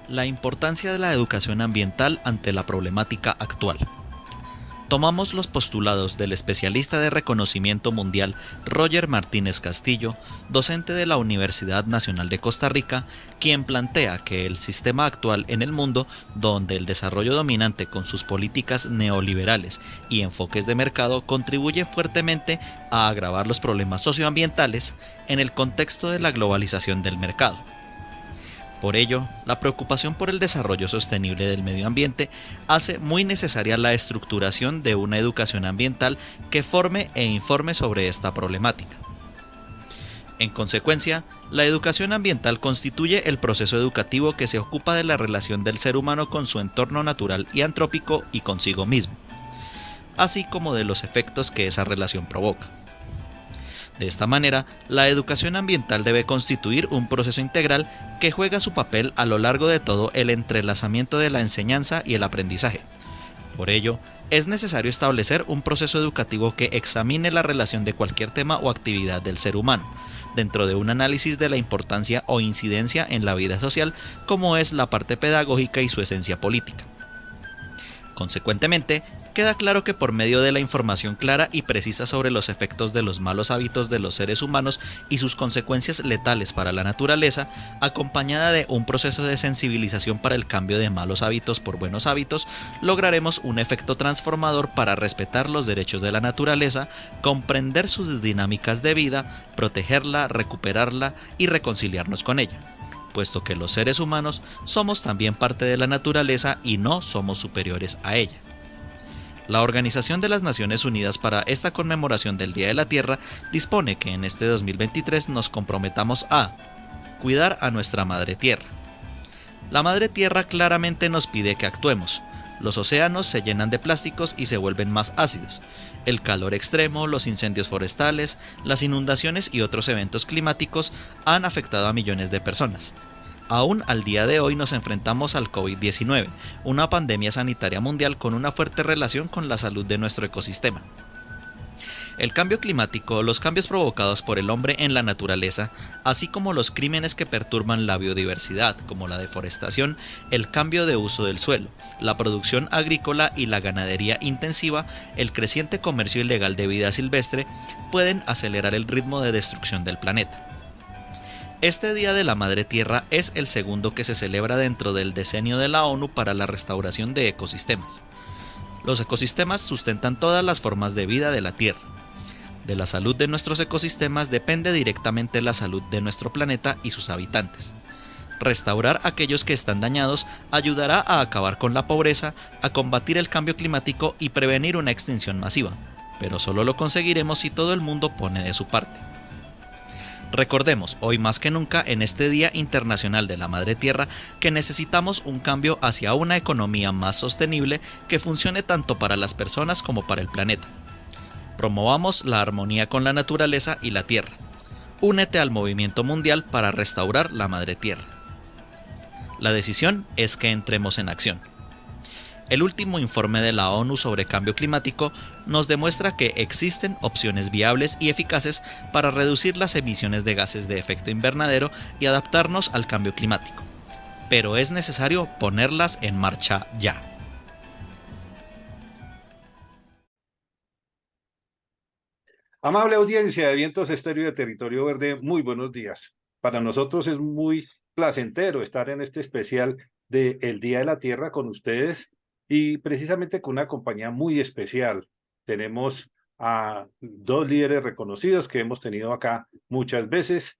La importancia de la educación ambiental ante la problemática actual. Tomamos los postulados del especialista de reconocimiento mundial Roger Martínez Castillo, docente de la Universidad Nacional de Costa Rica, quien plantea que el sistema actual en el mundo, donde el desarrollo dominante con sus políticas neoliberales y enfoques de mercado contribuye fuertemente a agravar los problemas socioambientales en el contexto de la globalización del mercado. Por ello, la preocupación por el desarrollo sostenible del medio ambiente hace muy necesaria la estructuración de una educación ambiental que forme e informe sobre esta problemática. En consecuencia, la educación ambiental constituye el proceso educativo que se ocupa de la relación del ser humano con su entorno natural y antrópico y consigo mismo, así como de los efectos que esa relación provoca. De esta manera, la educación ambiental debe constituir un proceso integral que juega su papel a lo largo de todo el entrelazamiento de la enseñanza y el aprendizaje. Por ello, es necesario establecer un proceso educativo que examine la relación de cualquier tema o actividad del ser humano, dentro de un análisis de la importancia o incidencia en la vida social, como es la parte pedagógica y su esencia política. Consecuentemente, queda claro que por medio de la información clara y precisa sobre los efectos de los malos hábitos de los seres humanos y sus consecuencias letales para la naturaleza, acompañada de un proceso de sensibilización para el cambio de malos hábitos por buenos hábitos, lograremos un efecto transformador para respetar los derechos de la naturaleza, comprender sus dinámicas de vida, protegerla, recuperarla y reconciliarnos con ella, puesto que los seres humanos somos también parte de la naturaleza y no somos superiores a ella. La Organización de las Naciones Unidas para esta conmemoración del Día de la Tierra dispone que en este 2023 nos comprometamos a cuidar a nuestra Madre Tierra. La Madre Tierra claramente nos pide que actuemos. Los océanos se llenan de plásticos y se vuelven más ácidos. El calor extremo, los incendios forestales, las inundaciones y otros eventos climáticos han afectado a millones de personas. Aún al día de hoy nos enfrentamos al COVID-19, una pandemia sanitaria mundial con una fuerte relación con la salud de nuestro ecosistema. El cambio climático, los cambios provocados por el hombre en la naturaleza, así como los crímenes que perturban la biodiversidad, como la deforestación, el cambio de uso del suelo, la producción agrícola y la ganadería intensiva, el creciente comercio ilegal de vida silvestre, pueden acelerar el ritmo de destrucción del planeta. Este Día de la Madre Tierra es el segundo que se celebra dentro del Decenio de la ONU para la restauración de ecosistemas. Los ecosistemas sustentan todas las formas de vida de la Tierra. De la salud de nuestros ecosistemas depende directamente la salud de nuestro planeta y sus habitantes. Restaurar aquellos que están dañados ayudará a acabar con la pobreza, a combatir el cambio climático y prevenir una extinción masiva, pero solo lo conseguiremos si todo el mundo pone de su parte. Recordemos, hoy más que nunca, en este Día Internacional de la Madre Tierra, que necesitamos un cambio hacia una economía más sostenible que funcione tanto para las personas como para el planeta. Promovamos la armonía con la naturaleza y la tierra. Únete al movimiento mundial para restaurar la Madre Tierra. La decisión es que entremos en acción. El último informe de la ONU sobre cambio climático nos demuestra que existen opciones viables y eficaces para reducir las emisiones de gases de efecto invernadero y adaptarnos al cambio climático. Pero es necesario ponerlas en marcha ya. Amable audiencia de Vientos Estéreo y de Territorio Verde, muy buenos días. Para nosotros es muy placentero estar en este especial de El Día de la Tierra con ustedes y precisamente con una compañía muy especial. Tenemos a dos líderes reconocidos que hemos tenido acá muchas veces,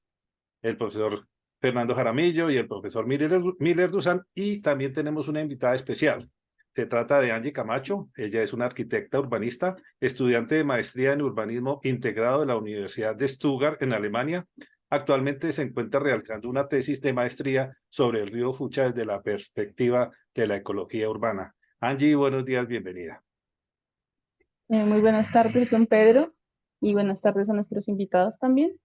el profesor Fernando Jaramillo y el profesor Miller Dusan, y también tenemos una invitada especial. Se trata de Angie Camacho. Ella es una arquitecta urbanista, estudiante de maestría en urbanismo integrado de la Universidad de Stuttgart en Alemania. Actualmente se encuentra realizando una tesis de maestría sobre el río Fucha desde la perspectiva de la ecología urbana. Angie, buenos días, bienvenida. Muy buenas tardes, don Pedro, y buenas tardes a nuestros invitados también.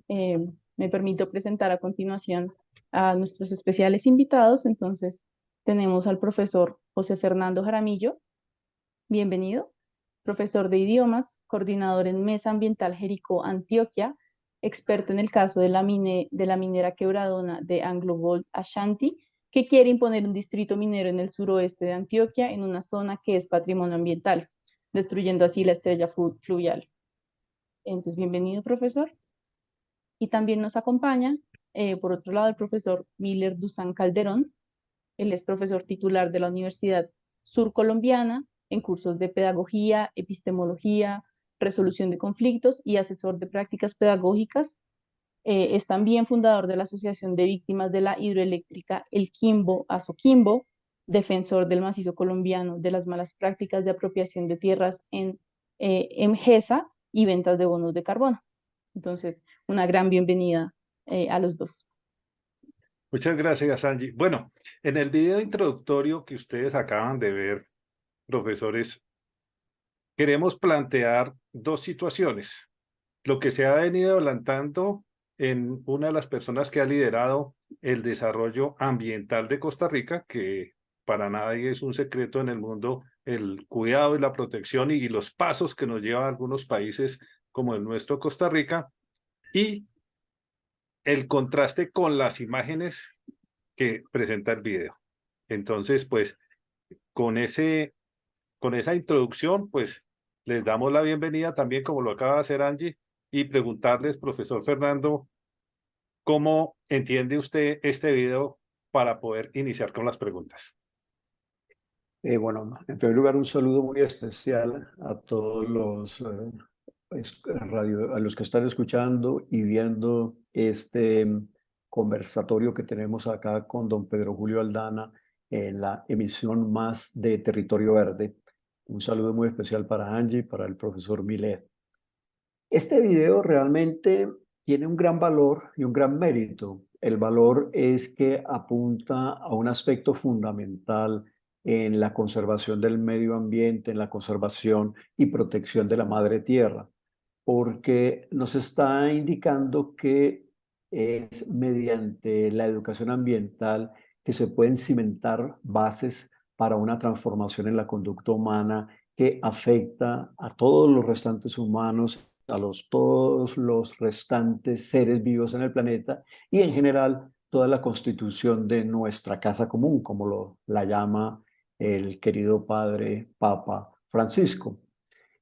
Eh, Me permito presentar a continuación a nuestros especiales invitados. Entonces, tenemos al profesor José Fernando Jaramillo. Bienvenido. Profesor de idiomas, coordinador en Mesa Ambiental Jericó, Antioquia, experto en el caso de la minera Quebradona de Anglo Gold Ashanti, que quiere imponer un distrito minero en el suroeste de Antioquia, en una zona que es patrimonio ambiental, destruyendo así la estrella fluvial. Entonces, bienvenido, profesor. Y también nos acompaña, por otro lado, el profesor Miller Dusan Calderón. Él es profesor titular de la Universidad Surcolombiana en cursos de pedagogía, epistemología, resolución de conflictos y asesor de prácticas pedagógicas. Es también fundador de la Asociación de Víctimas de la Hidroeléctrica El Quimbo, Asoquimbo, defensor del macizo colombiano de las malas prácticas de apropiación de tierras en EMGESA y ventas de bonos de carbono. Entonces, una gran bienvenida a los dos. Muchas gracias, Angie. Bueno, en el video introductorio que ustedes acaban de ver, profesores, queremos plantear dos situaciones. Lo que se ha venido adelantando en una de las personas que ha liderado el desarrollo ambiental de Costa Rica, que para nadie es un secreto en el mundo, el cuidado y la protección y los pasos que nos llevan algunos países como el nuestro, Costa Rica, y el contraste con las imágenes que presenta el video. Entonces, pues, con esa introducción, pues, les damos la bienvenida también, como lo acaba de hacer Angie, y preguntarles, profesor Fernando, ¿cómo entiende usted este video para poder iniciar con las preguntas? Bueno, en primer lugar, un saludo muy especial a todos los a los que están escuchando y viendo este conversatorio que tenemos acá con don Pedro Julio Aldana en la emisión más de Territorio Verde. Un saludo muy especial para Angie y para el profesor Milet. Este video realmente tiene un gran valor y un gran mérito. El valor es que apunta a un aspecto fundamental en la conservación del medio ambiente, en la conservación y protección de la madre tierra, porque nos está indicando que es mediante la educación ambiental que se pueden cimentar bases para una transformación en la conducta humana que afecta a todos los restantes humanos, a todos los restantes seres vivos en el planeta y en general toda la constitución de nuestra casa común, como la llama el querido padre Papa Francisco.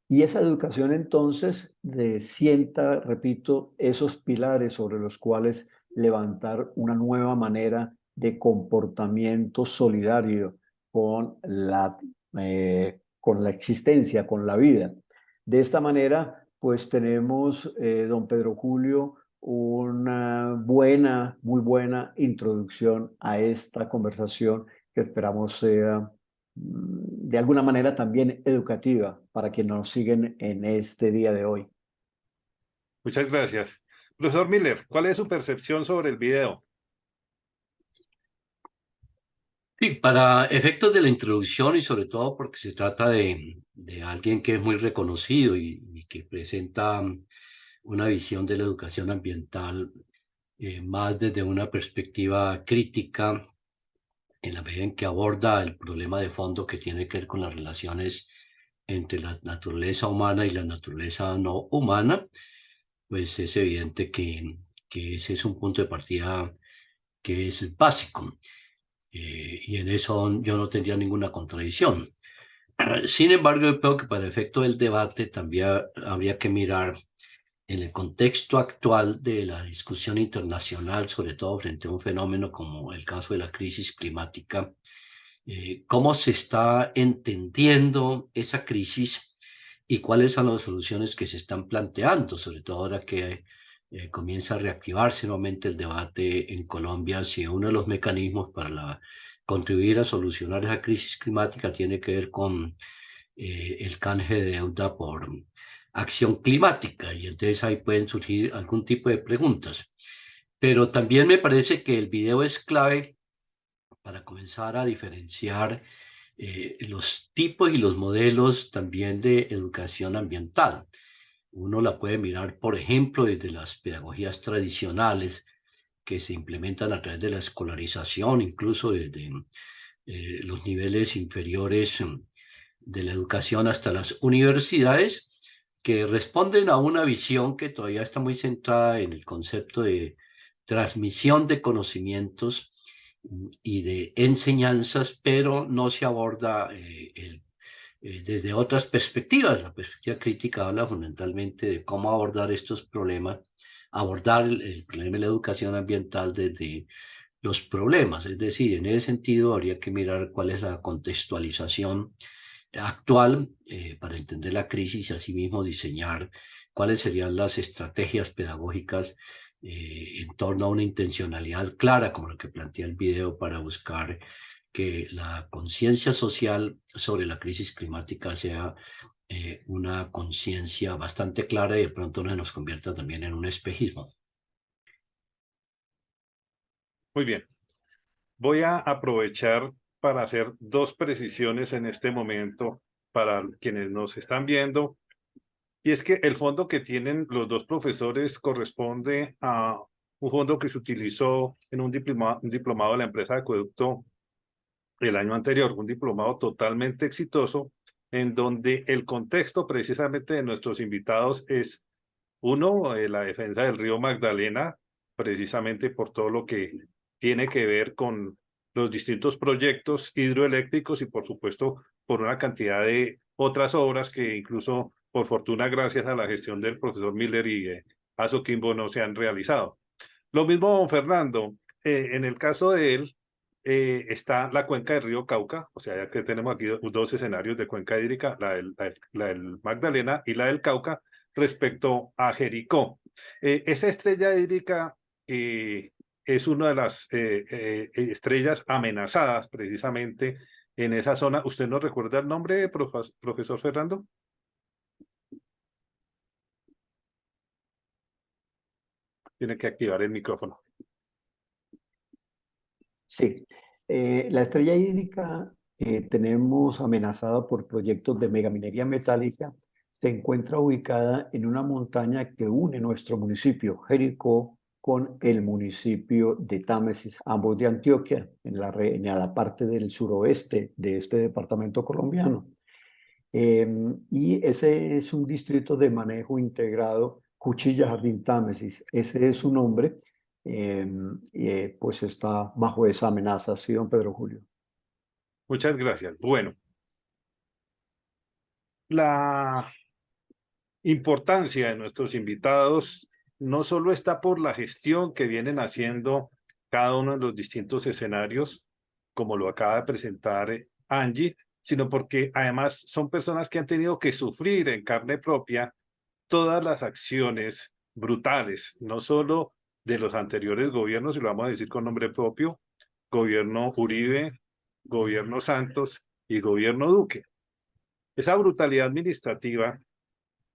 Y esa educación entonces sienta, repito, esos pilares sobre los cuales levantar una nueva manera de comportamiento solidario con la existencia, con la vida. De esta manera, pues tenemos, don Pedro Julio, una muy buena introducción a esta conversación que esperamos sea de alguna manera también educativa para quienes nos siguen en este día de hoy. Muchas gracias. Profesor Miller, ¿cuál es su percepción sobre el video? Sí, para efectos de la introducción y sobre todo porque se trata de alguien que es muy reconocido y que presenta una visión de la educación ambiental más desde una perspectiva crítica en la medida en que aborda el problema de fondo que tiene que ver con las relaciones entre la naturaleza humana y la naturaleza no humana, pues es evidente que ese es un punto de partida que es básico. Y en eso yo no tendría ninguna contradicción. Sin embargo, yo creo que para efecto del debate también habría que mirar en el contexto actual de la discusión internacional, sobre todo frente a un fenómeno como el caso de la crisis climática, cómo se está entendiendo esa crisis y cuáles son las soluciones que se están planteando, sobre todo ahora que comienza a reactivarse nuevamente el debate en Colombia si uno de los mecanismos para contribuir a solucionar esa crisis climática tiene que ver con el canje de deuda por acción climática, y entonces ahí pueden surgir algún tipo de preguntas. Pero también me parece que el video es clave para comenzar a diferenciar los tipos y los modelos también de educación ambiental. Uno la puede mirar, por ejemplo, desde las pedagogías tradicionales que se implementan a través de la escolarización, incluso desde los niveles inferiores de la educación hasta las universidades, que responden a una visión que todavía está muy centrada en el concepto de transmisión de conocimientos y de enseñanzas, pero no se aborda desde otras perspectivas. La perspectiva crítica habla fundamentalmente de cómo abordar estos problemas, abordar el problema de la educación ambiental desde los problemas. Es decir, en ese sentido habría que mirar cuál es la contextualización actual para entender la crisis y asimismo diseñar cuáles serían las estrategias pedagógicas en torno a una intencionalidad clara, como lo que plantea el video, para buscar que la conciencia social sobre la crisis climática sea una conciencia bastante clara y de pronto no nos convierta también en un espejismo. Muy bien. Voy a aprovechar para hacer dos precisiones en este momento para quienes nos están viendo. Y es que el fondo que tienen los dos profesores corresponde a un fondo que se utilizó en un diplomado de la empresa de Acueducto el año anterior, un diplomado totalmente exitoso, en donde el contexto precisamente de nuestros invitados es, uno, la defensa del río Magdalena, precisamente por todo lo que tiene que ver con los distintos proyectos hidroeléctricos y por supuesto por una cantidad de otras obras que incluso por fortuna gracias a la gestión del profesor Miller y Aso Quimbo no se han realizado. Lo mismo don Fernando, en el caso de él está la cuenca del río Cauca, o sea ya que tenemos aquí dos escenarios de cuenca hídrica, la del Magdalena y la del Cauca, respecto a Jericó. Esa estrella hídrica es una de las estrellas amenazadas precisamente en esa zona. ¿Usted nos recuerda el nombre, profesor Fernando? Tiene que activar el micrófono. Sí, la estrella hídrica que tenemos amenazada por proyectos de megaminería metálica se encuentra ubicada en una montaña que une nuestro municipio, Jericó, con el municipio de Támesis, ambos de Antioquia, en la parte del suroeste de este departamento colombiano. Y ese es un distrito de manejo integrado, Cuchilla Jardín Támesis, ese es su nombre. Pues está bajo esa amenaza, sí, don Pedro Julio. Muchas gracias. Bueno, la importancia de nuestros invitados no solo está por la gestión que vienen haciendo cada uno de los distintos escenarios, como lo acaba de presentar Angie, sino porque además son personas que han tenido que sufrir en carne propia todas las acciones brutales, no solo de los anteriores gobiernos, y lo vamos a decir con nombre propio, gobierno Uribe, gobierno Santos y gobierno Duque. Esa brutalidad administrativa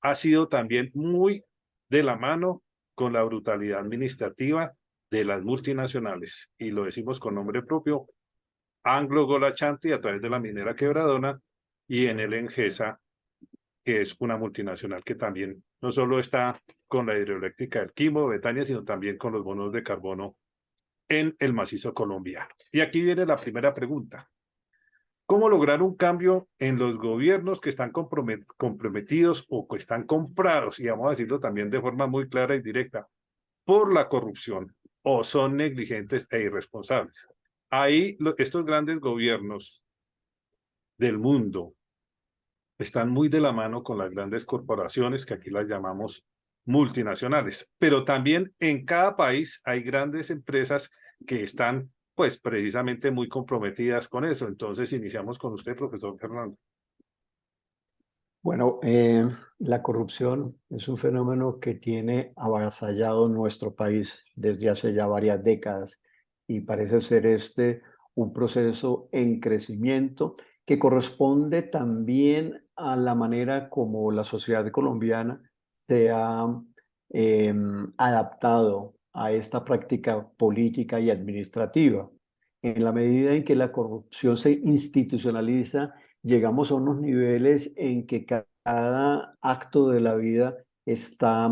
ha sido también muy de la mano con la brutalidad administrativa de las multinacionales, y lo decimos con nombre propio, Anglo Gold Ashanti a través de la minera Quebradona y en el Engesa, que es una multinacional que también no solo está con la hidroeléctrica del Quimbo, Betania, sino también con los bonos de carbono en el macizo colombiano. Y aquí viene la primera pregunta. ¿Cómo lograr un cambio en los gobiernos que están comprometidos o que están comprados, y vamos a decirlo también de forma muy clara y directa, por la corrupción o son negligentes e irresponsables? Ahí estos grandes gobiernos del mundo están muy de la mano con las grandes corporaciones, que aquí las llamamos multinacionales, pero también en cada país hay grandes empresas que están pues precisamente muy comprometidas con eso. Entonces iniciamos con usted, profesor Fernando. Bueno, la corrupción es un fenómeno que tiene avasallado nuestro país desde hace ya varias décadas y parece ser este un proceso en crecimiento que corresponde también a la manera como la sociedad colombiana se ha adaptado a esta práctica política y administrativa. En la medida en que la corrupción se institucionaliza, llegamos a unos niveles en que cada acto de la vida está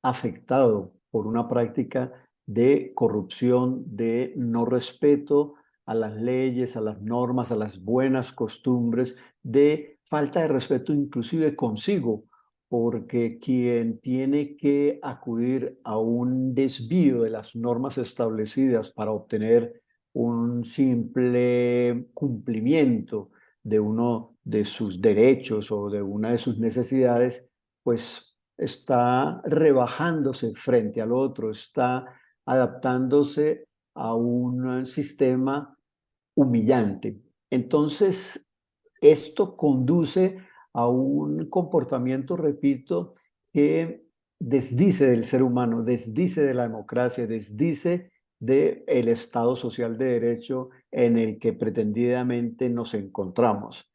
afectado por una práctica de corrupción, de no respeto a las leyes, a las normas, a las buenas costumbres, de falta de respeto inclusive consigo, porque quien tiene que acudir a un desvío de las normas establecidas para obtener un simple cumplimiento de uno de sus derechos o de una de sus necesidades, pues está rebajándose frente al otro, está adaptándose a un sistema humillante. Entonces, esto conduce a un comportamiento, repito, que desdice del ser humano, desdice de la democracia, desdice del Estado social de derecho en el que pretendidamente nos encontramos.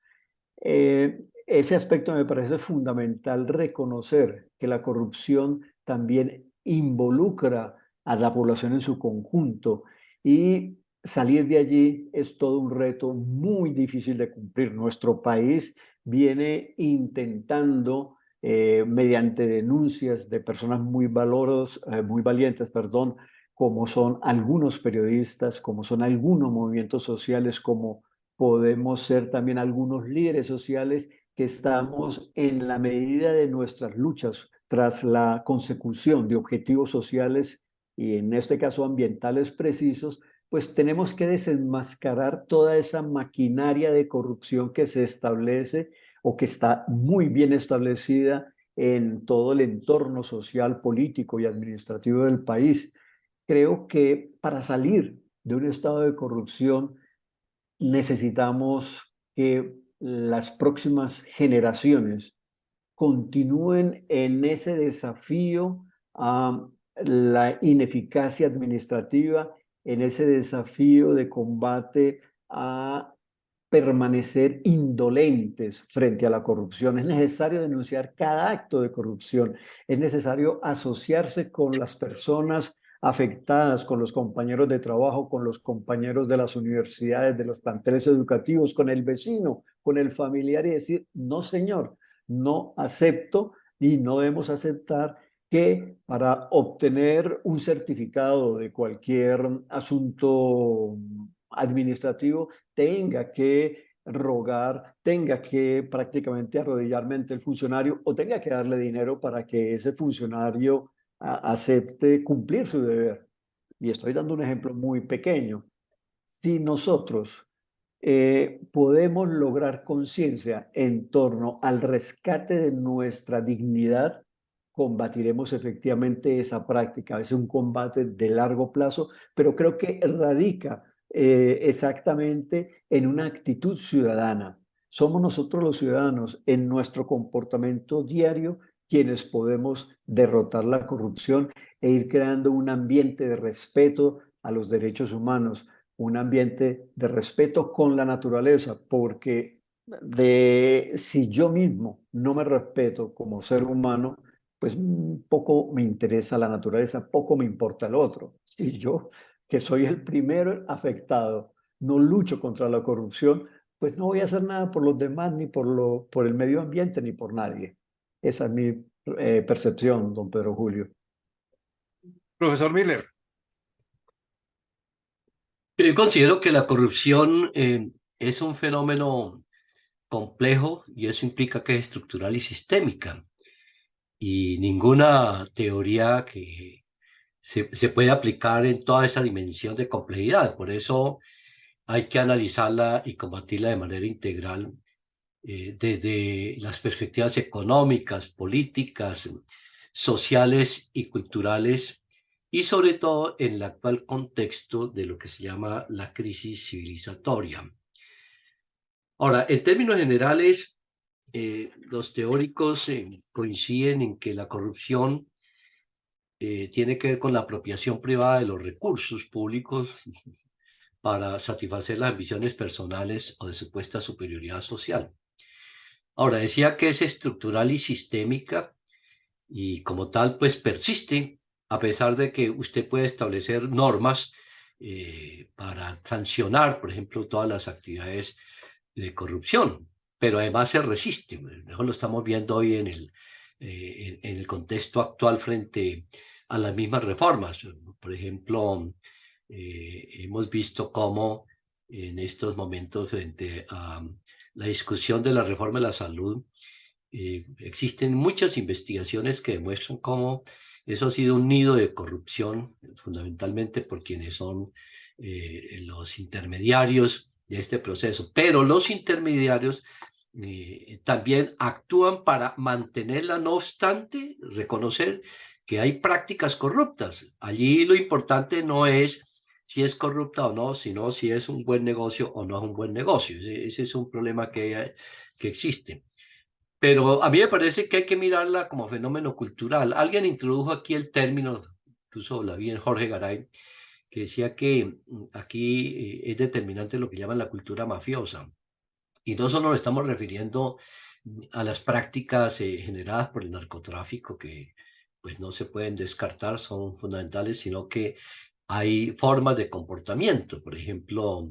Ese aspecto me parece fundamental, reconocer que la corrupción también involucra a la población en su conjunto, y salir de allí es todo un reto muy difícil de cumplir. Nuestro país viene intentando, mediante denuncias de personas muy valientes, perdón, como son algunos periodistas, como son algunos movimientos sociales, como podemos ser también algunos líderes sociales que estamos en la medida de nuestras luchas tras la consecución de objetivos sociales y en este caso ambientales precisos, pues tenemos que desenmascarar toda esa maquinaria de corrupción que se establece o que está muy bien establecida en todo el entorno social, político y administrativo del país. Creo que para salir de un estado de corrupción necesitamos que las próximas generaciones continúen en ese desafío a la ineficacia administrativa, en ese desafío de combate a permanecer indolentes frente a la corrupción. Es necesario denunciar cada acto de corrupción, es necesario asociarse con las personas afectadas, con los compañeros de trabajo, con los compañeros de las universidades, de los planteles educativos, con el vecino, con el familiar y decir, no señor, no acepto y no debemos aceptar que para obtener un certificado de cualquier asunto administrativo tenga que rogar, tenga que prácticamente arrodillarme ante el funcionario o tenga que darle dinero para que ese funcionario acepte cumplir su deber. Y estoy dando un ejemplo muy pequeño. Si nosotros podemos lograr conciencia en torno al rescate de nuestra dignidad, combatiremos efectivamente esa práctica. Es un combate de largo plazo, pero creo que radica exactamente en una actitud ciudadana. Somos nosotros los ciudadanos en nuestro comportamiento diario quienes podemos derrotar la corrupción e ir creando un ambiente de respeto a los derechos humanos, un ambiente de respeto con la naturaleza, porque si yo mismo no me respeto como ser humano, pues poco me interesa la naturaleza, poco me importa el otro. Si yo, que soy el primero afectado, no lucho contra la corrupción, pues no voy a hacer nada por los demás, ni por el medio ambiente, ni por nadie. Esa es mi percepción, don Pedro Julio. Profesor Miller, Yo considero que la corrupción es un fenómeno complejo y eso implica que es estructural y sistémica. Y ninguna teoría que se puede aplicar en toda esa dimensión de complejidad. Por eso hay que analizarla y combatirla de manera integral desde las perspectivas económicas, políticas, sociales y culturales, y sobre todo en el actual contexto de lo que se llama la crisis civilizatoria. Ahora, en términos generales, los teóricos coinciden en que la corrupción tiene que ver con la apropiación privada de los recursos públicos para satisfacer las ambiciones personales o de supuesta superioridad social. Ahora, decía que es estructural y sistémica y como tal, pues persiste, a pesar de que usted puede establecer normas para sancionar, por ejemplo, todas las actividades de corrupción, pero además se resiste. Mejor lo estamos viendo hoy en el contexto actual frente a las mismas reformas. Por ejemplo, hemos visto cómo en estos momentos frente a la discusión de la reforma de la salud, existen muchas investigaciones que demuestran cómo eso ha sido un nido de corrupción, fundamentalmente por quienes son los intermediarios de este proceso, pero los intermediarios también actúan para mantenerla, no obstante, reconocer que hay prácticas corruptas. Allí lo importante no es si es corrupta o no, sino si es un buen negocio o no es un buen negocio. Ese es un problema que existe. Pero a mí me parece que hay que mirarla como fenómeno cultural. Alguien introdujo aquí el término, incluso la vi en Jorge Garay, que decía que aquí es determinante lo que llaman la cultura mafiosa. Y no solo nos estamos refiriendo a las prácticas generadas por el narcotráfico, que pues no se pueden descartar, son fundamentales, sino que hay formas de comportamiento, por ejemplo,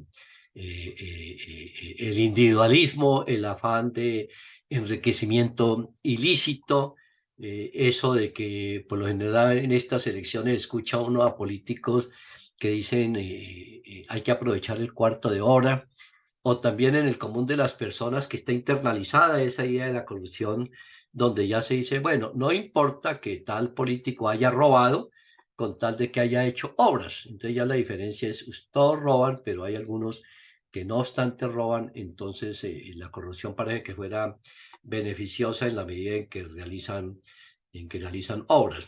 el individualismo, el afán de enriquecimiento ilícito, eso de que por lo general en estas elecciones escucha uno a políticos que dicen hay que aprovechar el cuarto de hora, o también en el común de las personas que está internalizada esa idea de la corrupción, donde ya se dice, bueno, no importa que tal político haya robado, con tal de que haya hecho obras. Entonces ya la diferencia es, todos roban, pero hay algunos que no obstante roban, entonces la corrupción parece que fuera beneficiosa en la medida en que realizan obras.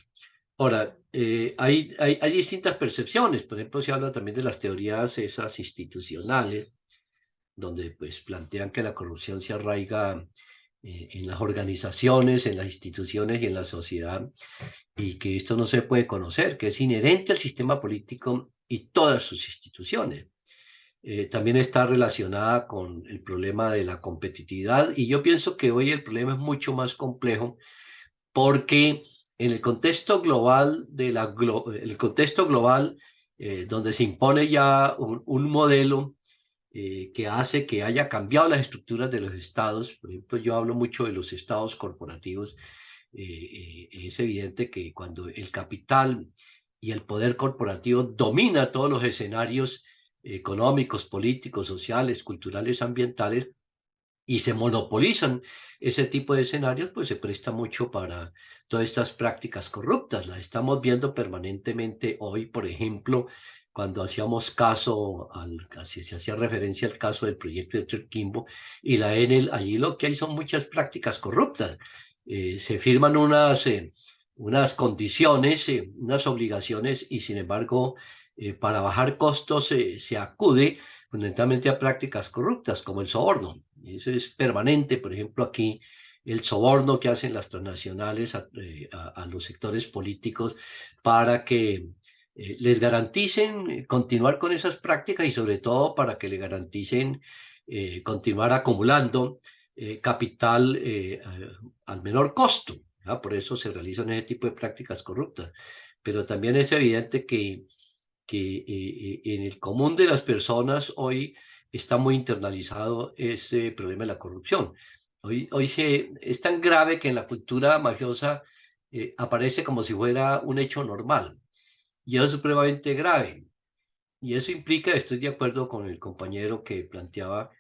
Ahora, hay distintas percepciones, por ejemplo, se habla también de las teorías esas institucionales, donde pues plantean que la corrupción se arraiga en las organizaciones, en las instituciones y en la sociedad, y que esto no se puede conocer, que es inherente al sistema político y todas sus instituciones. También está relacionada con el problema de la competitividad, y yo pienso que hoy el problema es mucho más complejo porque en el contexto global el contexto global donde se impone ya un modelo que hace que haya cambiado las estructuras de los estados. Por ejemplo, yo hablo mucho de los estados corporativos. Es evidente que cuando el capital y el poder corporativo domina todos los escenarios económicos, políticos, sociales, culturales, ambientales, y se monopolizan ese tipo de escenarios, pues se presta mucho para todas estas prácticas corruptas. Las estamos viendo permanentemente hoy, por ejemplo, cuando hacíamos caso, así se hacía referencia al caso del proyecto de Turquimbo y la Enel, allí lo que hay son muchas prácticas corruptas. Se firman unas condiciones, unas obligaciones y sin embargo, para bajar costos se acude fundamentalmente a prácticas corruptas como el soborno. Eso es permanente, por ejemplo, aquí el soborno que hacen las transnacionales a los sectores políticos para que les garanticen continuar con esas prácticas y sobre todo para que le garanticen continuar acumulando capital al menor costo. ¿Ya? Por eso se realizan ese tipo de prácticas corruptas. Pero también es evidente que en el común de las personas hoy está muy internalizado ese problema de la corrupción. Hoy es tan grave que en la cultura mafiosa aparece como si fuera un hecho normal. Y eso es supremamente grave. Y eso implica, estoy de acuerdo con el compañero que planteaba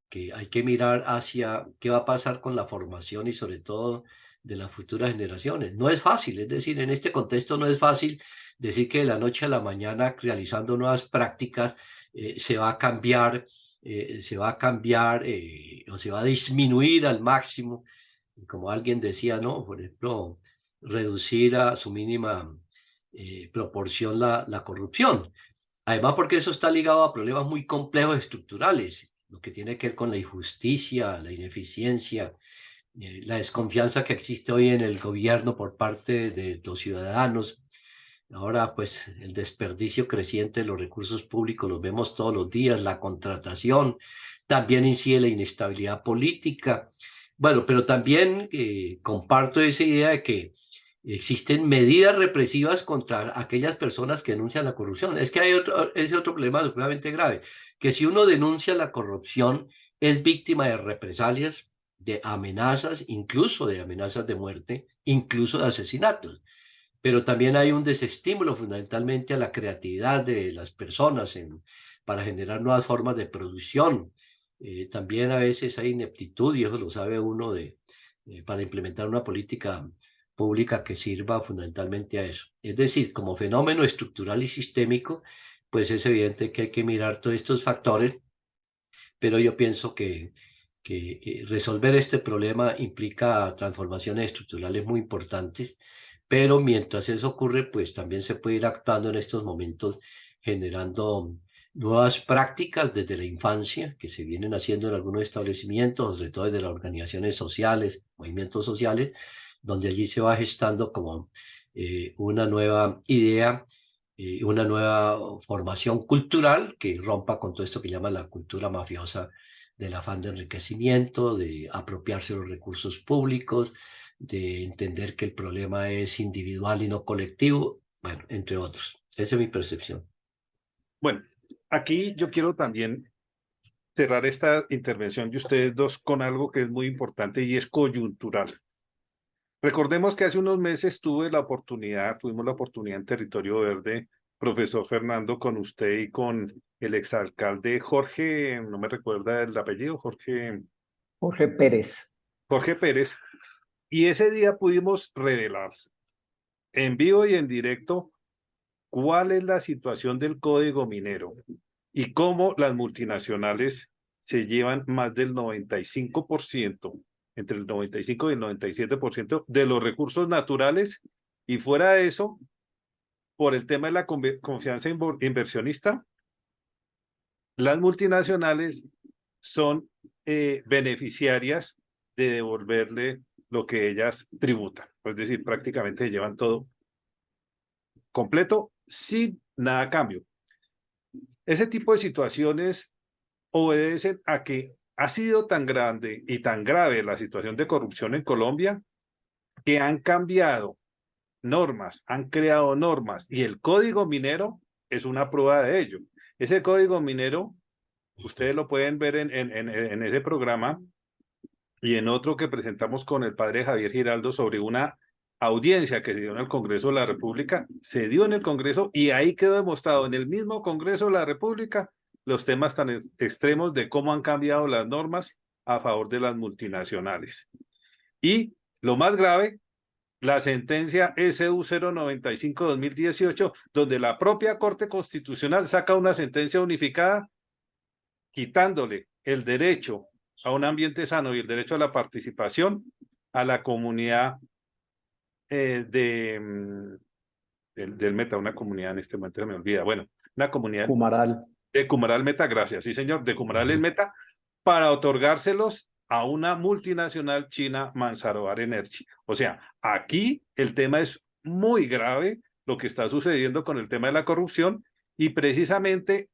que hay que mirar hacia qué va a pasar con la formación y sobre todo de las futuras generaciones. No es fácil, es decir, en este contexto no es fácil decir que de la noche a la mañana realizando nuevas prácticas se va a cambiar, o se va a disminuir al máximo, como alguien decía, ¿no? Por ejemplo, reducir a su mínima proporción la corrupción. Además, porque eso está ligado a problemas muy complejos estructurales, lo que tiene que ver con la injusticia, la ineficiencia, la desconfianza que existe hoy en el gobierno por parte de los ciudadanos. Ahora, pues, el desperdicio creciente de los recursos públicos los vemos todos los días, la contratación, también incide la inestabilidad política. Bueno, pero también comparto esa idea de que existen medidas represivas contra aquellas personas que denuncian la corrupción. Es que hay ese otro problema supremamente grave, que si uno denuncia la corrupción, es víctima de represalias, de amenazas, incluso de amenazas de muerte, incluso de asesinatos. Pero también hay un desestímulo fundamentalmente a la creatividad de las personas para generar nuevas formas de producción. También a veces hay ineptitud, y eso lo sabe uno, para implementar una política pública que sirva fundamentalmente a eso. Es decir, como fenómeno estructural y sistémico, pues es evidente que hay que mirar todos estos factores, pero yo pienso que resolver este problema implica transformaciones estructurales muy importantes, pero mientras eso ocurre, pues también se puede ir actuando en estos momentos generando nuevas prácticas desde la infancia que se vienen haciendo en algunos establecimientos, sobre todo desde las organizaciones sociales, movimientos sociales, donde allí se va gestando como una nueva idea, una nueva formación cultural que rompa con todo esto que llama la cultura mafiosa del afán de enriquecimiento, de apropiarse los recursos públicos, de entender que el problema es individual y no colectivo, bueno, entre otros. Esa es mi percepción. Bueno, aquí yo quiero también cerrar esta intervención de ustedes dos con algo que es muy importante y es coyuntural. Recordemos que hace unos meses tuvimos la oportunidad en Territorio Verde, profesor Fernando, con usted y con el exalcalde Jorge, no me recuerda el apellido, Jorge Pérez. Jorge Pérez, y ese día pudimos revelar en vivo y en directo cuál es la situación del código minero y cómo las multinacionales se llevan más del 95%, entre el 95 y el 97% de los recursos naturales, y fuera de eso, por el tema de la confianza inversionista, las multinacionales son beneficiarias de devolverle lo que ellas tributan, es decir, prácticamente llevan todo completo sin nada a cambio. Ese tipo de situaciones obedecen a que ha sido tan grande y tan grave la situación de corrupción en Colombia que han cambiado normas, han creado normas y el código minero es una prueba de ello. Ese código minero, ustedes lo pueden ver en ese programa y en otro que presentamos con el padre Javier Giraldo sobre una audiencia que se dio en el Congreso de la República, se dio en el Congreso y ahí quedó demostrado en el mismo Congreso de la República los temas tan extremos de cómo han cambiado las normas a favor de las multinacionales. Y lo más grave, la sentencia SU 095-2018, donde la propia Corte Constitucional saca una sentencia unificada quitándole el derecho a un ambiente sano y el derecho a la participación a la comunidad del Meta, una comunidad en este momento se me olvida, bueno, una comunidad Cumaral. de Cumaral Meta, gracias, sí señor, de Cumaral el Meta, para otorgárselos a una multinacional china, Manzaroar Energy. O sea, aquí el tema es muy grave, lo que está sucediendo con el tema de la corrupción, y precisamente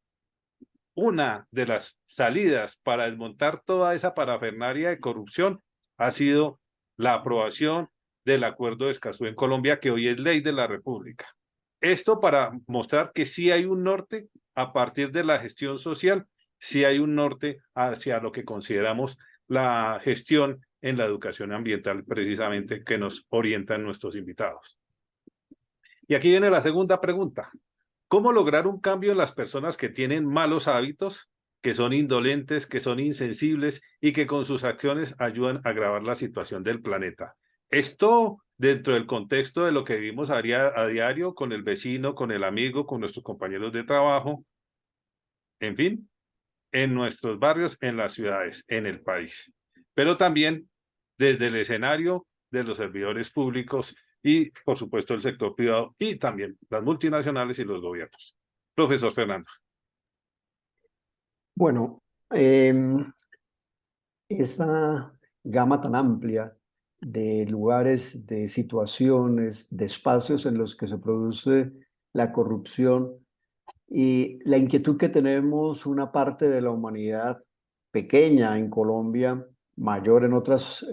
una de las salidas para desmontar toda esa parafernaria de corrupción ha sido la aprobación del Acuerdo de Escazú en Colombia, que hoy es ley de la República. Esto para mostrar que sí hay un norte a partir de la gestión social, sí hay un norte hacia lo que consideramos la gestión en la educación ambiental, precisamente, que nos orientan nuestros invitados. Y aquí viene la segunda pregunta. ¿Cómo lograr un cambio en las personas que tienen malos hábitos, que son indolentes, que son insensibles y que con sus acciones ayudan a agravar la situación del planeta? Esto dentro del contexto de lo que vivimos a diario con el vecino, con el amigo, con nuestros compañeros de trabajo, en fin, en nuestros barrios, en las ciudades, en el país. Pero también desde el escenario de los servidores públicos y, por supuesto, el sector privado y también las multinacionales y los gobiernos. Profesor Fernando. Bueno, esta gama tan amplia de lugares, de situaciones, de espacios en los que se produce la corrupción y la inquietud que tenemos una parte de la humanidad pequeña en Colombia, mayor en otras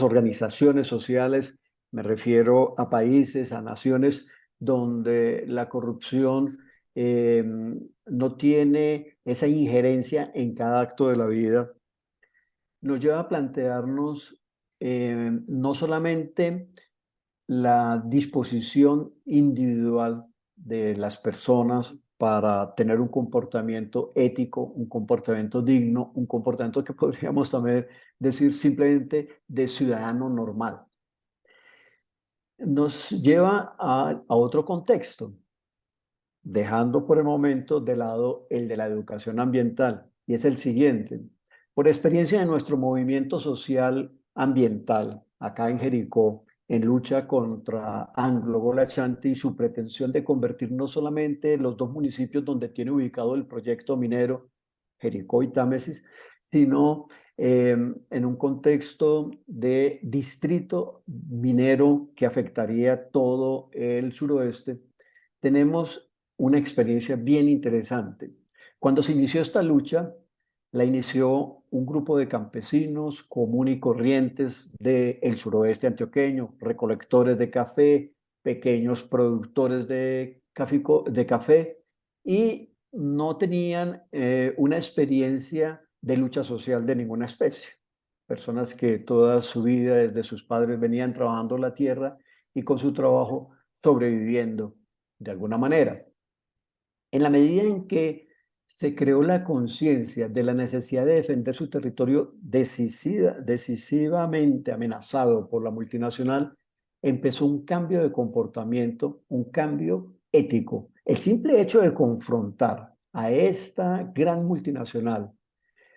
organizaciones sociales, me refiero a países, a naciones donde la corrupción no tiene esa injerencia en cada acto de la vida, nos lleva a plantearnos no solamente la disposición individual de las personas para tener un comportamiento ético, un comportamiento digno, un comportamiento que podríamos también decir simplemente de ciudadano normal. Nos lleva a otro contexto. dejando por el momento de lado el de la educación ambiental, y es el siguiente. Por experiencia de nuestro movimiento social ambiental, acá en Jericó, en lucha contra Anglo Gola Ashanti y su pretensión de convertir no solamente los dos municipios donde tiene ubicado el proyecto minero, Jericó y Támesis, sino en un contexto de distrito minero que afectaría todo el suroeste, tenemos una experiencia bien interesante. Cuando se inició esta lucha, la inició un grupo de campesinos comunes y corrientes del suroeste antioqueño, recolectores de café, pequeños productores de café, y no tenían una experiencia de lucha social de ninguna especie. Personas que toda su vida desde sus padres venían trabajando la tierra y con su trabajo sobreviviendo de alguna manera. En la medida en que se creó la conciencia de la necesidad de defender su territorio decisivamente amenazado por la multinacional, empezó un cambio de comportamiento, un cambio ético. El simple hecho de confrontar a esta gran multinacional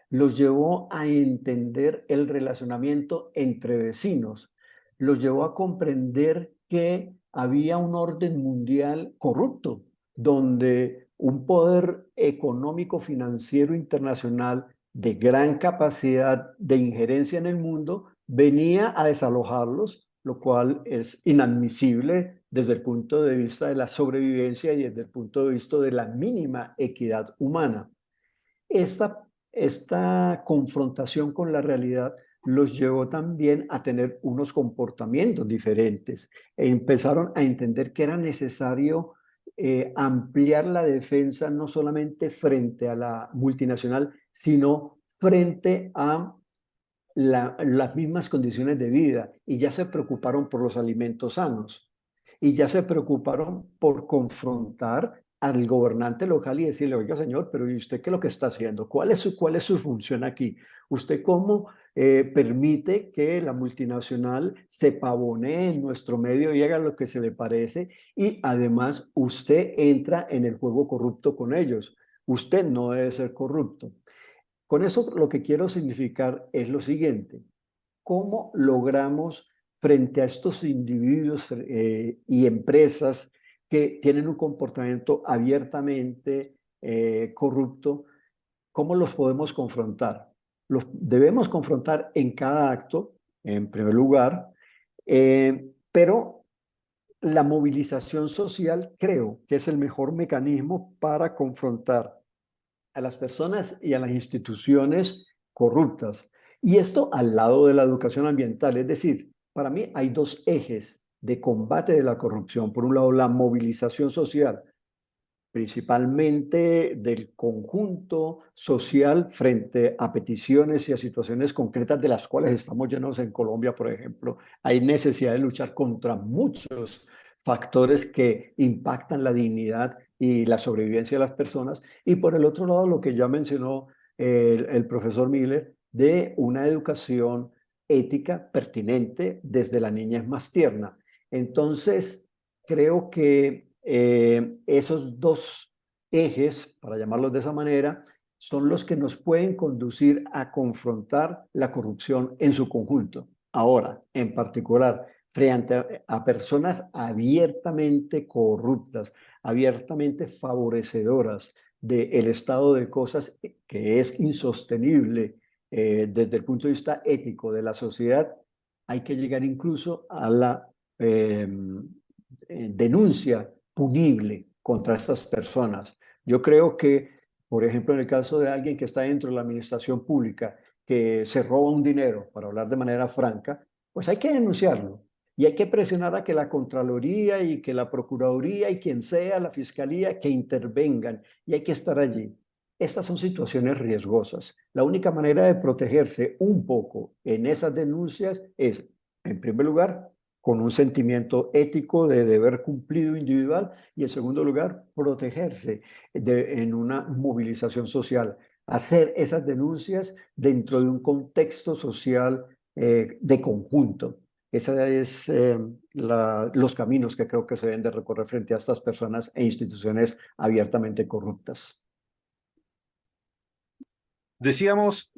los llevó a entender el relacionamiento entre vecinos, los llevó a comprender que había un orden mundial corrupto, donde un poder económico financiero internacional de gran capacidad de injerencia en el mundo venía a desalojarlos, lo cual es inadmisible desde el punto de vista de la sobrevivencia y desde el punto de vista de la mínima equidad humana. Esta confrontación con la realidad los llevó también a tener unos comportamientos diferentes e empezaron a entender que era necesario ampliar la defensa no solamente frente a la multinacional, sino frente a las mismas condiciones de vida, y ya se preocuparon por los alimentos sanos y ya se preocuparon por confrontar al gobernante local y decirle: oiga señor, pero ¿y usted qué es lo que está haciendo? Cuál es su función aquí? ¿Usted cómo permite que la multinacional se pavonee en nuestro medio y haga lo que se le parece? Y además usted entra en el juego corrupto con ellos. Usted no debe ser corrupto. Con eso lo que quiero significar es lo siguiente: ¿cómo logramos frente a estos individuos y empresas que tienen un comportamiento abiertamente corrupto, cómo los podemos confrontar? Los debemos confrontar en cada acto, en primer lugar, pero la movilización social creo que es el mejor mecanismo para confrontar a las personas y a las instituciones corruptas. Y esto al lado de la educación ambiental. Es decir, para mí hay dos ejes de combate de la corrupción. Por un lado, la movilización social, principalmente del conjunto social frente a peticiones y a situaciones concretas de las cuales estamos llenos en Colombia, por ejemplo. Hay necesidad de luchar contra muchos factores que impactan la dignidad y la sobrevivencia de las personas. Y por el otro lado, lo que ya mencionó el profesor Miller, de una educación ética pertinente desde la niñez más tierna. Entonces, creo que esos dos ejes, para llamarlos de esa manera, son los que nos pueden conducir a confrontar la corrupción en su conjunto. Ahora, en particular, frente a personas abiertamente corruptas, abiertamente favorecedoras del estado de cosas que es insostenible desde el punto de vista ético de la sociedad, hay que llegar incluso a la denuncia punible contra estas personas. Yo creo que, por ejemplo, en el caso de alguien que está dentro de la administración pública, que se roba un dinero, para hablar de manera franca, pues hay que denunciarlo. Y hay que presionar a que la Contraloría y que la Procuraduría y quien sea, la Fiscalía, que intervengan. Y hay que estar allí. Estas son situaciones riesgosas. La única manera de protegerse un poco en esas denuncias es, en primer lugar, con un sentimiento ético de deber cumplido individual, y en segundo lugar, protegerse en una movilización social, hacer esas denuncias dentro de un contexto social de conjunto. Esos es los caminos que creo que se deben de recorrer frente a estas personas e instituciones abiertamente corruptas. Decíamos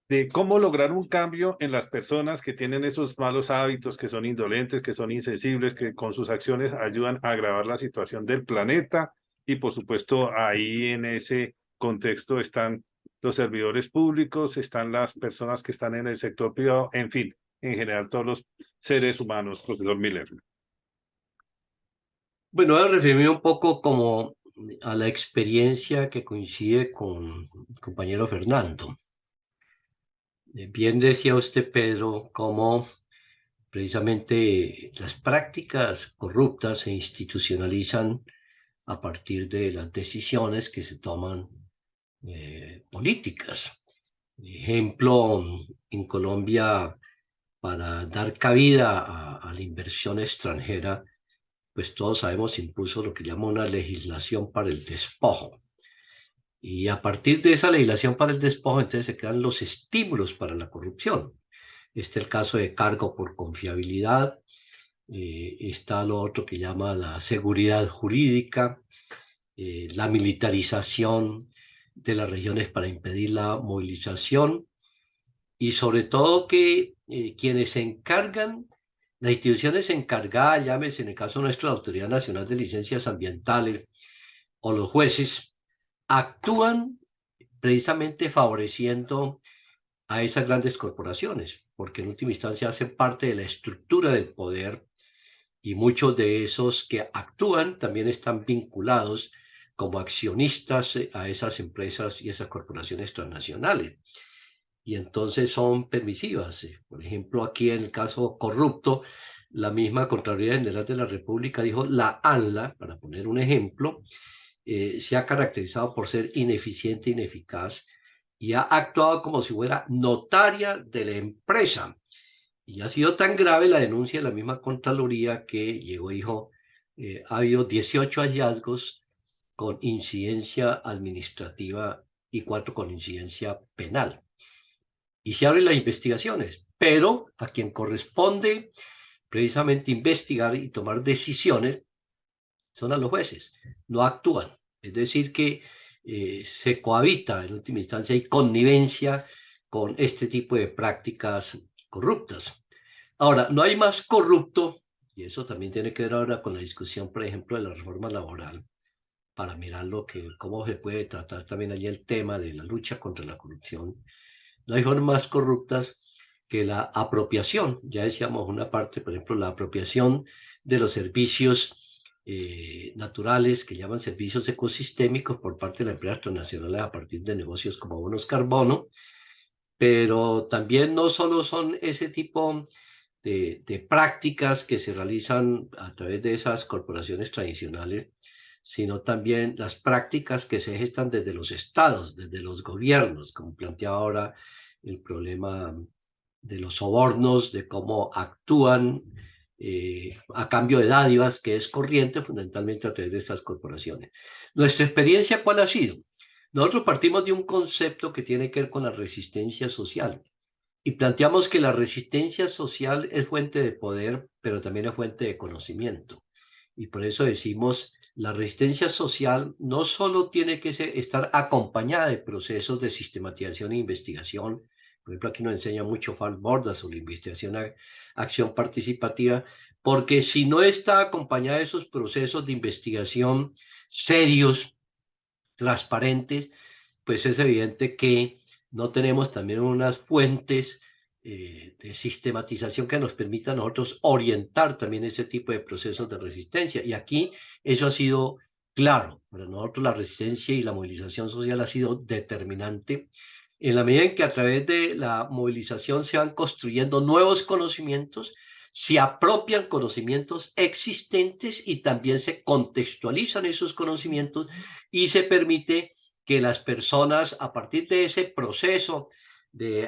de cómo lograr un cambio en las personas que tienen esos malos hábitos, que son indolentes, que son insensibles, que con sus acciones ayudan a agravar la situación del planeta. Y por supuesto, ahí en ese contexto están los servidores públicos, están las personas que están en el sector privado, en fin, en general todos los seres humanos, profesor Miller. Bueno, voy a referirme un poco como a la experiencia que coincide con el compañero Fernando. Bien decía usted, Pedro, cómo precisamente las prácticas corruptas se institucionalizan a partir de las decisiones que se toman políticas. Ejemplo, en Colombia, para dar cabida a la inversión extranjera, pues todos sabemos, se impuso lo que llama una legislación para el despojo. Y a partir de esa legislación para el despojo, entonces se crean los estímulos para la corrupción. Este es el caso de cargo por confiabilidad, está lo otro que llama la seguridad jurídica, la militarización de las regiones para impedir la movilización y sobre todo que quienes se encargan, las instituciones encargadas, llámese en el caso nuestro la Autoridad Nacional de Licencias Ambientales o los jueces, actúan precisamente favoreciendo a esas grandes corporaciones, porque en última instancia hacen parte de la estructura del poder y muchos de esos que actúan también están vinculados como accionistas a esas empresas y esas corporaciones transnacionales. Y entonces son permisivas. Por ejemplo, aquí en el caso corrupto, la misma Contraloría General de la República dijo, la ANLA, para poner un ejemplo, se ha caracterizado por ser ineficiente, ineficaz, y ha actuado como si fuera notaria de la empresa. Y ha sido tan grave la denuncia de la misma Contraloría que llegó y dijo, ha habido 18 hallazgos con incidencia administrativa y 4 con incidencia penal. Y se abren las investigaciones, pero a quien corresponde precisamente investigar y tomar decisiones son a los jueces, no actúan. Es decir, que se cohabita en última instancia y connivencia con este tipo de prácticas corruptas. Ahora, no hay más corrupto, y eso también tiene que ver ahora con la discusión, por ejemplo, de la reforma laboral, para mirar cómo se puede tratar también allí el tema de la lucha contra la corrupción. No hay formas más corruptas que la apropiación. Ya decíamos una parte, por ejemplo, la apropiación de los servicios naturales que llaman servicios ecosistémicos por parte de las empresas transnacionales a partir de negocios como bonos carbono, pero también no solo son ese tipo de prácticas que se realizan a través de esas corporaciones tradicionales, sino también las prácticas que se gestan desde los estados, desde los gobiernos, como planteaba ahora el problema de los sobornos, de cómo actúan a cambio de dádivas, que es corriente fundamentalmente a través de estas corporaciones. Nuestra experiencia, ¿cuál ha sido? Nosotros partimos de un concepto que tiene que ver con la resistencia social y planteamos que la resistencia social es fuente de poder, pero también es fuente de conocimiento. Y por eso decimos, la resistencia social no solo tiene que estar acompañada de procesos de sistematización e investigación. Por ejemplo, aquí nos enseña mucho Fals Borda sobre investigación a acción participativa, porque si no está acompañada de esos procesos de investigación serios, transparentes, pues es evidente que no tenemos también unas fuentes de sistematización que nos permitan a nosotros orientar también ese tipo de procesos de resistencia. Y aquí eso ha sido claro. Para nosotros la resistencia y la movilización social ha sido determinante en la medida en que a través de la movilización se van construyendo nuevos conocimientos, se apropian conocimientos existentes y también se contextualizan esos conocimientos y se permite que las personas, a partir de ese proceso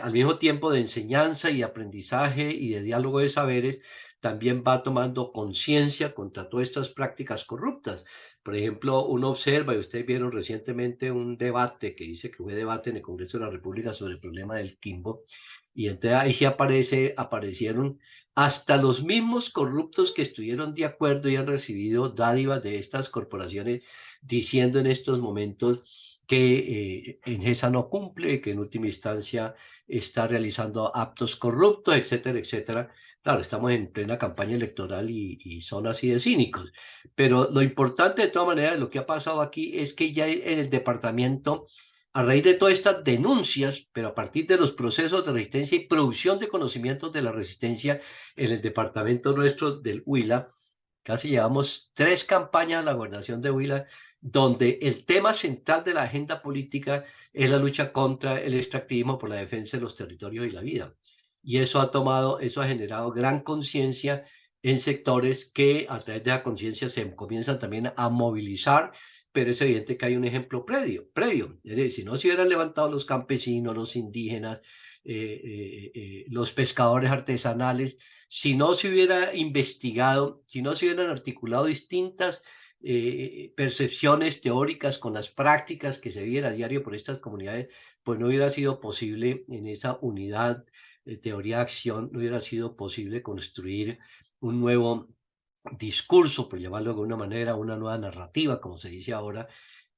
al mismo tiempo de enseñanza y aprendizaje y de diálogo de saberes, también va tomando conciencia contra todas estas prácticas corruptas, Por ejemplo, uno observa, y ustedes vieron recientemente un debate que dice que fue debate en el Congreso de la República sobre el problema del Quimbo, y entonces ahí sí aparecieron hasta los mismos corruptos que estuvieron de acuerdo y han recibido dádivas de estas corporaciones, diciendo en estos momentos que Engesa no cumple, que en última instancia está realizando actos corruptos, etcétera, etcétera. Claro, estamos en plena campaña electoral y son así de cínicos. Pero lo importante de todas maneras, lo que ha pasado aquí es que ya en el departamento, a raíz de todas estas denuncias, pero a partir de los procesos de resistencia y producción de conocimientos de la resistencia en el departamento nuestro del Huila, casi llevamos 3 campañas a la gobernación de Huila, donde el tema central de la agenda política es la lucha contra el extractivismo por la defensa de los territorios y la vida. Y eso ha generado gran conciencia en sectores que a través de la conciencia se comienzan también a movilizar, pero es evidente que hay un ejemplo previo. Es decir, si no se hubieran levantado los campesinos, los indígenas, los pescadores artesanales, si no se hubiera investigado, si no se hubieran articulado distintas percepciones teóricas con las prácticas que se viven a diario por estas comunidades, pues no hubiera sido posible en esa unidad teoría-acción, no hubiera sido posible construir un nuevo discurso, por llamarlo de alguna manera, una nueva narrativa, como se dice ahora,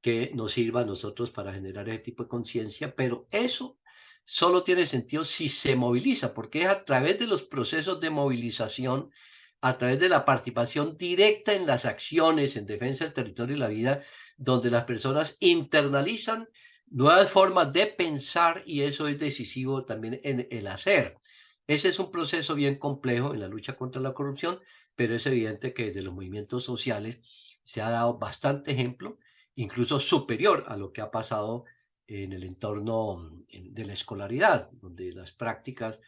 que nos sirva a nosotros para generar ese tipo de conciencia, pero eso solo tiene sentido si se moviliza, porque es a través de los procesos de movilización, a través de la participación directa en las acciones en defensa del territorio y la vida, donde las personas internalizan nuevas formas de pensar y eso es decisivo también en el hacer. Ese es un proceso bien complejo en la lucha contra la corrupción, pero es evidente que desde los movimientos sociales se ha dado bastante ejemplo, incluso superior a lo que ha pasado en el entorno de la escolaridad, donde las prácticas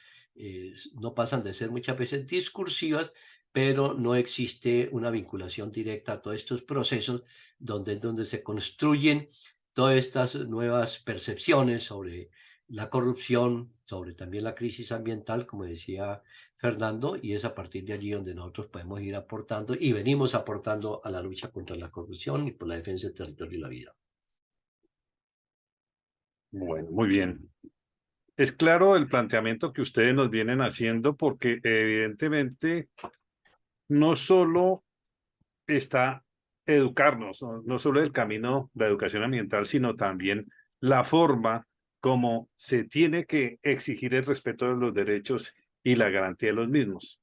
no pasan de ser muchas veces discursivas, pero no existe una vinculación directa a todos estos procesos donde se construyen todas estas nuevas percepciones sobre la corrupción, sobre también la crisis ambiental, como decía Fernando, y es a partir de allí donde nosotros podemos ir aportando y venimos aportando a la lucha contra la corrupción y por la defensa del territorio y la vida. Bueno, muy bien. Es claro el planteamiento que ustedes nos vienen haciendo porque evidentemente no solo está educarnos, no solo el camino de la educación ambiental, sino también la forma como se tiene que exigir el respeto de los derechos y la garantía de los mismos.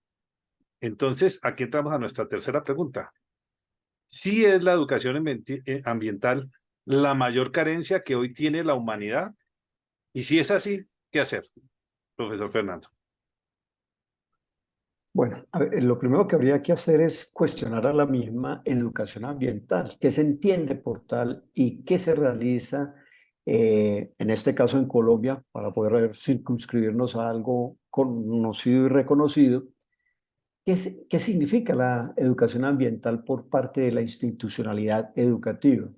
Entonces, aquí entramos a nuestra tercera pregunta. ¿Sí es la educación ambiental la mayor carencia que hoy tiene la humanidad? Y si es así, ¿qué hacer, profesor Fernando? Bueno, a ver, lo primero que habría que hacer es cuestionar a la misma educación ambiental, qué se entiende por tal y qué se realiza, en este caso en Colombia, para poder circunscribirnos a algo conocido y reconocido. ¿Qué significa la educación ambiental por parte de la institucionalidad educativa?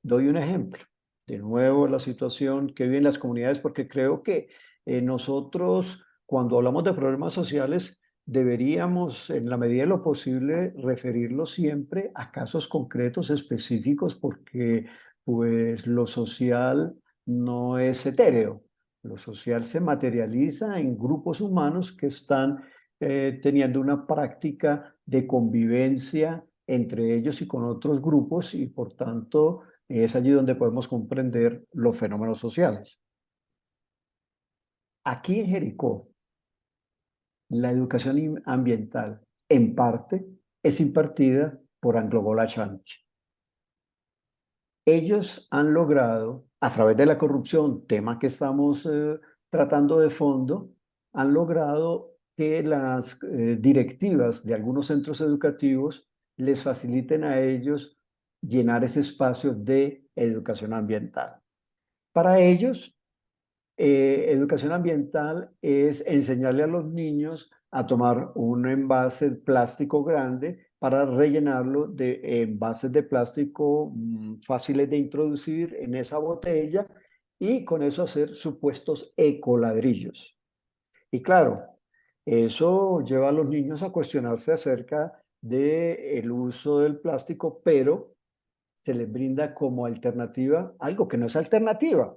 Doy un ejemplo. De nuevo, la situación que viven las comunidades, porque creo que nosotros, cuando hablamos de problemas sociales, deberíamos, en la medida de lo posible, referirlo siempre a casos concretos específicos, porque pues lo social no es etéreo. Lo social se materializa en grupos humanos que están teniendo una práctica de convivencia entre ellos y con otros grupos y por tanto es allí donde podemos comprender los fenómenos sociales. Aquí en Jericó, la educación ambiental, en parte, es impartida por Anglo-Gola Ashanti. Ellos han logrado, a través de la corrupción, tema que estamos tratando de fondo, han logrado que las directivas de algunos centros educativos les faciliten a ellos llenar ese espacio de educación ambiental. Para ellos, educación ambiental es enseñarle a los niños a tomar un envase plástico grande para rellenarlo de envases de plástico fáciles de introducir en esa botella y con eso hacer supuestos ecoladrillos. Y claro, eso lleva a los niños a cuestionarse acerca del uso del plástico, pero se les brinda como alternativa algo que no es alternativa.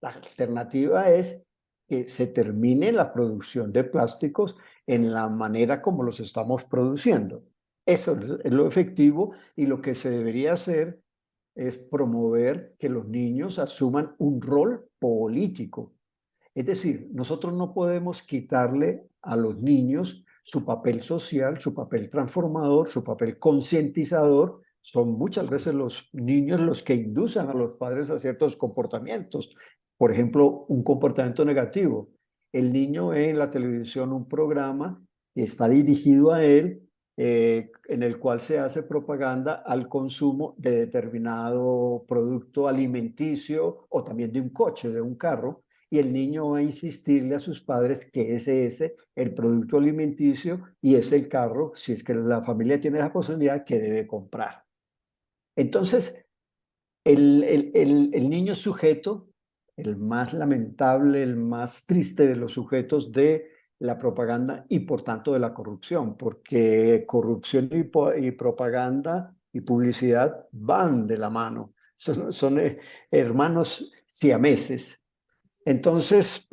La alternativa es que se termine la producción de plásticos en la manera como los estamos produciendo. Eso es lo efectivo, y lo que se debería hacer es promover que los niños asuman un rol político. Es decir, nosotros no podemos quitarle a los niños su papel social, su papel transformador, su papel concientizador. Son muchas veces los niños los que inducen a los padres a ciertos comportamientos. Por ejemplo, un comportamiento negativo. El niño ve en la televisión un programa que está dirigido a él, en el cual se hace propaganda al consumo de determinado producto alimenticio, o también de un coche, de un carro, y el niño va a insistirle a sus padres que ese es el producto alimenticio y es el carro, si es que la familia tiene la posibilidad, que debe comprar. Entonces, el niño sujeto, el más lamentable, el más triste de los sujetos de la propaganda y por tanto de la corrupción, porque corrupción y propaganda y publicidad van de la mano, son hermanos siameses. Entonces,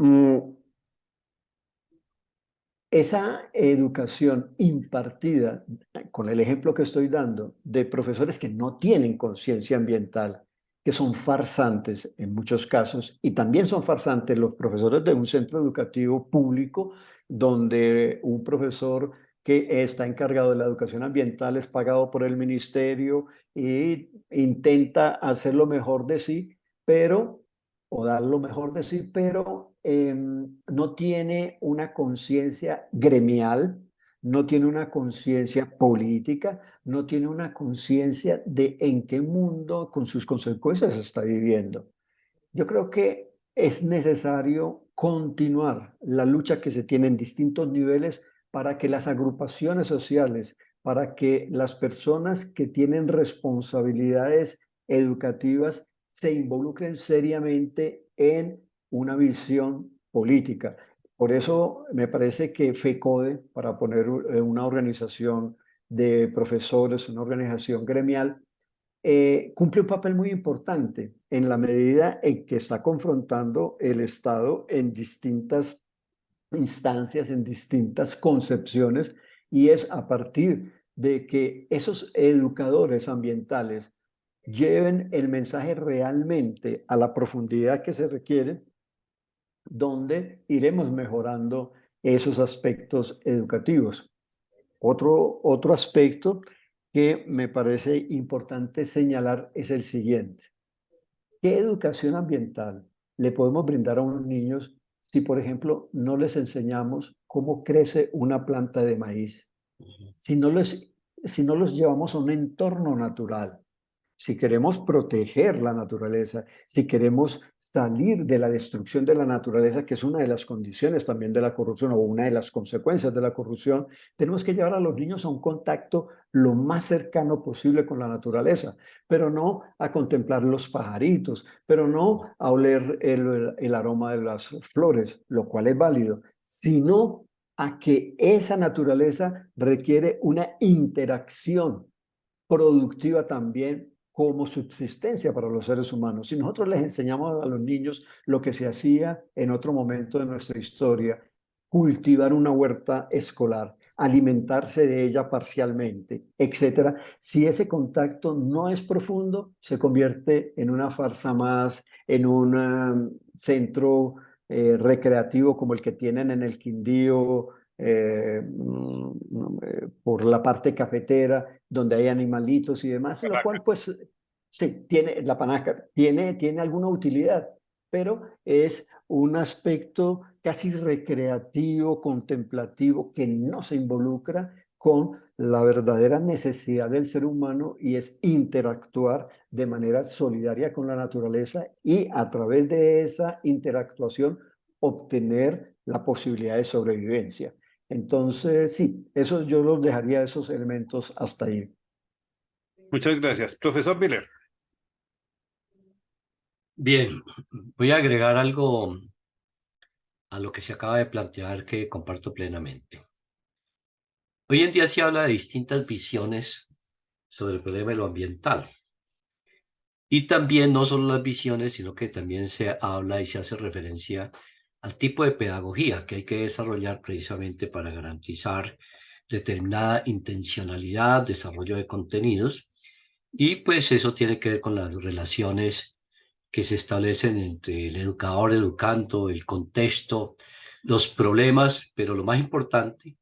esa educación impartida, con el ejemplo que estoy dando, de profesores que no tienen conciencia ambiental, que son farsantes en muchos casos, y también son farsantes los profesores de un centro educativo público, donde un profesor que está encargado de la educación ambiental es pagado por el ministerio e intenta hacer lo mejor de sí, pero o dar lo mejor de sí, pero no tiene una conciencia gremial, no tiene una conciencia política, no tiene una conciencia de en qué mundo con sus consecuencias está viviendo. Yo creo que es necesario continuar la lucha que se tiene en distintos niveles para que las agrupaciones sociales, para que las personas que tienen responsabilidades educativas se involucren seriamente en una visión política. Por eso me parece que FECODE, para poner una organización de profesores, una organización gremial, cumple un papel muy importante en la medida en que está confrontando el Estado en distintas instancias, en distintas concepciones, y es a partir de que esos educadores ambientales lleven el mensaje realmente a la profundidad que se requiere, donde iremos mejorando esos aspectos educativos. Otro aspecto que me parece importante señalar es el siguiente. ¿Qué educación ambiental le podemos brindar a unos niños si, por ejemplo, no les enseñamos cómo crece una planta de maíz? Si no los llevamos a un entorno natural, si queremos proteger la naturaleza, si queremos salir de la destrucción de la naturaleza, que es una de las condiciones también de la corrupción o una de las consecuencias de la corrupción, tenemos que llevar a los niños a un contacto lo más cercano posible con la naturaleza, pero no a contemplar los pajaritos, pero no a oler el aroma de las flores, lo cual es válido, sino a que esa naturaleza requiere una interacción productiva también como subsistencia para los seres humanos. Si nosotros les enseñamos a los niños lo que se hacía en otro momento de nuestra historia, cultivar una huerta escolar, alimentarse de ella parcialmente, etcétera, si ese contacto no es profundo, se convierte en una farsa más, en un centro recreativo como el que tienen en el Quindío, por la parte cafetera, donde hay animalitos y demás, lo cual pues sí, tiene la panaca, tiene alguna utilidad, pero es un aspecto casi recreativo, contemplativo, que no se involucra con la verdadera necesidad del ser humano, y es interactuar de manera solidaria con la naturaleza y a través de esa interactuación obtener la posibilidad de sobrevivencia. Entonces, sí, eso yo los dejaría esos elementos hasta ahí. Muchas gracias. Profesor Miller. Bien, voy a agregar algo a lo que se acaba de plantear que comparto plenamente. Hoy en día se habla de distintas visiones sobre el problema de lo ambiental. Y también no solo las visiones, sino que también se habla y se hace referencia al tipo de pedagogía que hay que desarrollar precisamente para garantizar determinada intencionalidad, desarrollo de contenidos, y pues eso tiene que ver con las relaciones que se establecen entre el educador, educando, el contexto, los problemas, pero lo más importante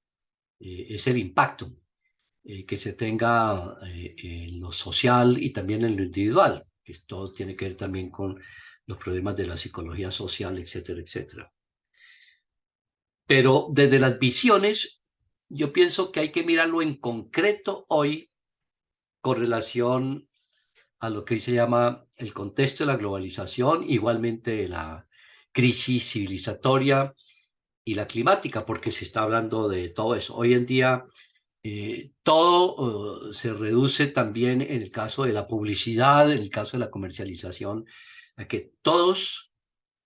es el impacto que se tenga en lo social y también en lo individual, que todo tiene que ver también con los problemas de la psicología social, etcétera, etcétera. Pero desde las visiones, yo pienso que hay que mirarlo en concreto hoy con relación a lo que hoy se llama el contexto de la globalización, igualmente la crisis civilizatoria y la climática, porque se está hablando de todo eso. Hoy en día todo se reduce también en el caso de la publicidad, en el caso de la comercialización, a que todos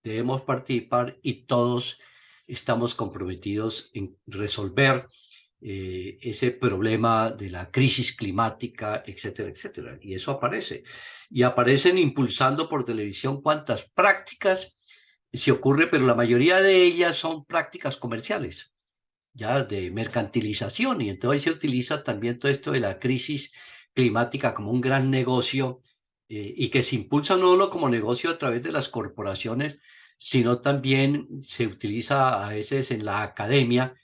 debemos participar y todos estamos comprometidos en resolver ese problema de la crisis climática, etcétera, etcétera. Y eso aparece. Y aparecen impulsando por televisión cuantas prácticas se ocurre, pero la mayoría de ellas son prácticas comerciales, ya de mercantilización. Y entonces se utiliza también todo esto de la crisis climática como un gran negocio y que se impulsa no solo como negocio a través de las corporaciones, sino también se utiliza a veces en la academia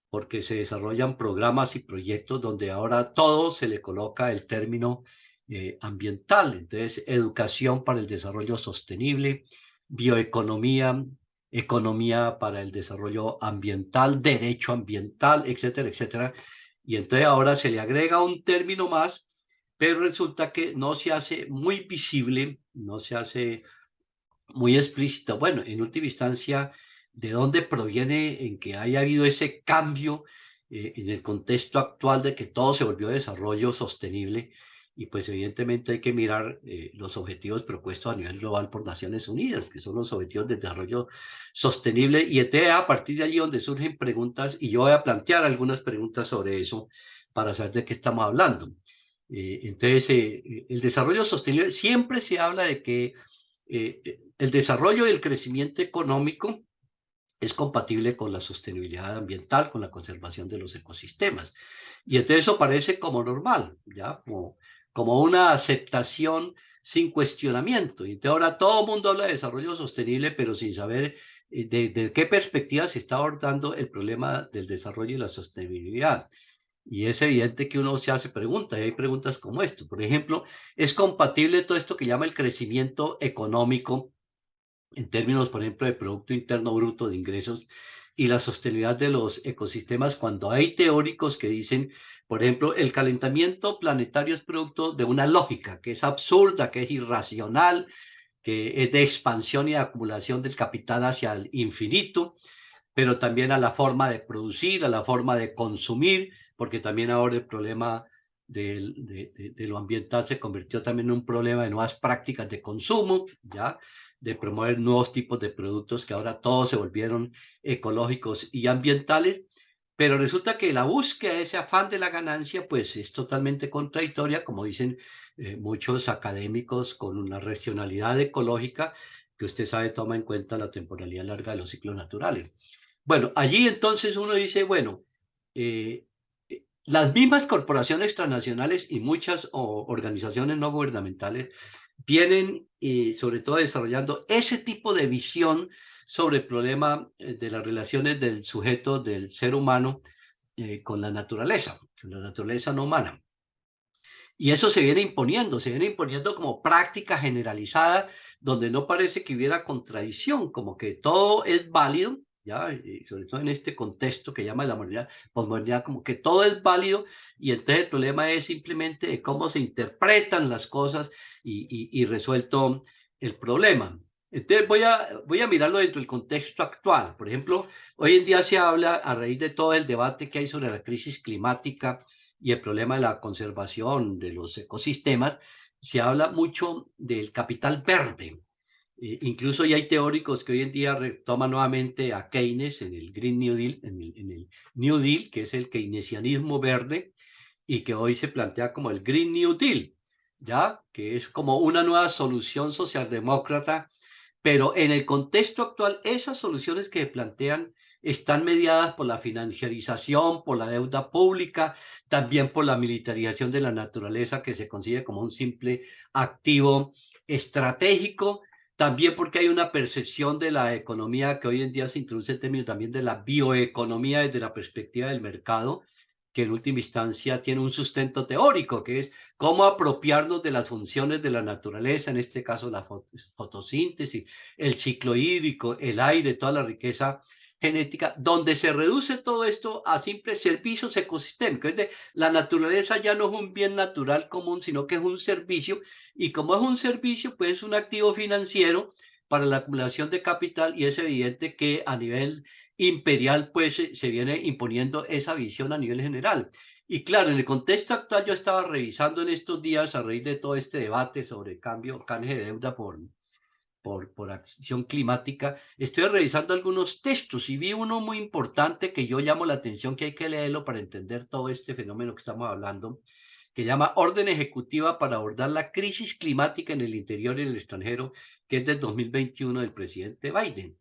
porque se desarrollan programas y proyectos donde ahora todo se le coloca el término ambiental. Entonces, educación para el desarrollo sostenible, bioeconomía, economía para el desarrollo ambiental, derecho ambiental, etcétera, etcétera. Y entonces ahora se le agrega un término más, pero resulta que no se hace muy visible, no se hace muy explícito. Bueno, en última instancia, ¿de dónde proviene en que haya habido ese cambio en el contexto actual de que todo se volvió desarrollo sostenible? Y pues evidentemente hay que mirar los objetivos propuestos a nivel global por Naciones Unidas, que son los objetivos de desarrollo sostenible. Y entonces a partir de allí donde surgen preguntas, y yo voy a plantear algunas preguntas sobre eso para saber de qué estamos hablando. Entonces, el desarrollo sostenible, siempre se habla de que el desarrollo y el crecimiento económico es compatible con la sostenibilidad ambiental, con la conservación de los ecosistemas. Y entonces eso parece como normal, ¿ya? Como una aceptación sin cuestionamiento. Y entonces ahora todo el mundo habla de desarrollo sostenible, pero sin saber de qué perspectiva se está abordando el problema del desarrollo y la sostenibilidad. Y es evidente que uno se hace preguntas, y hay preguntas como esto. Por ejemplo, ¿es compatible todo esto que llama el crecimiento económico en términos, por ejemplo, de Producto Interno Bruto, de ingresos, y la sostenibilidad de los ecosistemas, cuando hay teóricos que dicen, por ejemplo, el calentamiento planetario es producto de una lógica que es absurda, que es irracional, que es de expansión y acumulación del capital hacia el infinito, pero también a la forma de producir, a la forma de consumir, porque también ahora el problema de lo ambiental se convirtió también en un problema de nuevas prácticas de consumo, ¿ya? De promover nuevos tipos de productos que ahora todos se volvieron ecológicos y ambientales, pero resulta que la búsqueda de ese afán de la ganancia, pues es totalmente contradictoria, como dicen muchos académicos, con una racionalidad ecológica que usted sabe toma en cuenta la temporalidad larga de los ciclos naturales. Bueno, allí entonces uno dice, bueno, eh, las mismas corporaciones transnacionales y muchas organizaciones no gubernamentales vienen sobre todo desarrollando ese tipo de visión sobre el problema de las relaciones del sujeto, del ser humano, con la naturaleza no humana. Y eso se viene imponiendo como práctica generalizada, donde no parece que hubiera contradicción, como que todo es válido, ¿ya? Y sobre todo en este contexto que llama la modernidad, posmodernidad, como que todo es válido, y entonces el problema es simplemente de cómo se interpretan las cosas y resuelto el problema. Entonces voy a mirarlo dentro del contexto actual. Por ejemplo, hoy en día se habla, a raíz de todo el debate que hay sobre la crisis climática, y el problema de la conservación de los ecosistemas, se habla mucho del capital verde. Incluso ya hay teóricos que hoy en día retoman nuevamente a Keynes en el Green New Deal, en el New Deal, que es el keynesianismo verde, y que hoy se plantea como el Green New Deal. ¿ya? Que es como una nueva solución socialdemócrata, pero en el contexto actual, esas soluciones que plantean están mediadas por la financiarización, por la deuda pública, también por la militarización de la naturaleza, que se consigue como un simple activo estratégico, también porque hay una percepción de la economía que hoy en día se introduce el término también de la bioeconomía desde la perspectiva del mercado, que en última instancia tiene un sustento teórico, que es cómo apropiarnos de las funciones de la naturaleza, en este caso la fotosíntesis, el ciclo hídrico, el aire, toda la riqueza genética, donde se reduce todo esto a simples servicios ecosistémicos. Es de, la naturaleza ya no es un bien natural común, sino que es un servicio, y como es un servicio, pues es un activo financiero para la acumulación de capital, y es evidente que a nivel imperial, pues se viene imponiendo esa visión a nivel general. Y claro, en el contexto actual yo estaba revisando en estos días, a raíz de todo este debate sobre cambio, canje de deuda por acción climática, estoy revisando algunos textos y vi uno muy importante que yo llamo la atención, que hay que leerlo para entender todo este fenómeno que estamos hablando, que llama Orden Ejecutiva para abordar la crisis climática en el interior y en el extranjero, que es del 2021 del presidente Biden.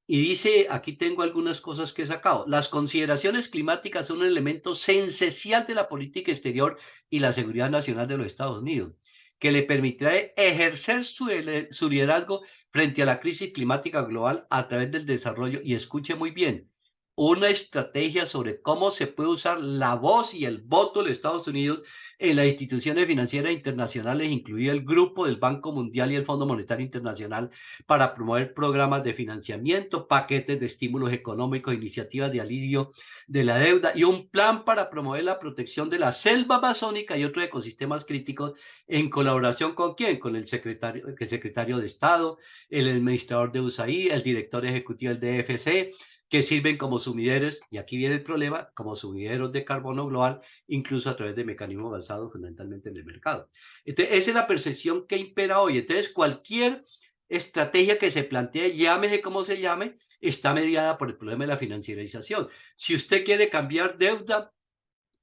Y dice, aquí tengo algunas cosas que he sacado. Las consideraciones climáticas son un elemento esencial de la política exterior y la seguridad nacional de los Estados Unidos, que le permitirá ejercer su liderazgo frente a la crisis climática global a través del desarrollo. Y escuche muy bien, una estrategia sobre cómo se puede usar la voz y el voto de los Estados Unidos en las instituciones financieras internacionales, incluido el Grupo del Banco Mundial y el Fondo Monetario Internacional, para promover programas de financiamiento, paquetes de estímulos económicos, iniciativas de alivio de la deuda y un plan para promover la protección de la selva amazónica y otros ecosistemas críticos en colaboración con quién, con el secretario de Estado, el administrador de USAID, el director ejecutivo del DFC, que sirven como sumideros, y aquí viene el problema, como sumideros de carbono global, incluso a través de mecanismos basados fundamentalmente en el mercado. Entonces, esa es la percepción que impera hoy. Entonces, cualquier estrategia que se plantee, llámese como se llame, está mediada por el problema de la financiarización. Si usted quiere cambiar deuda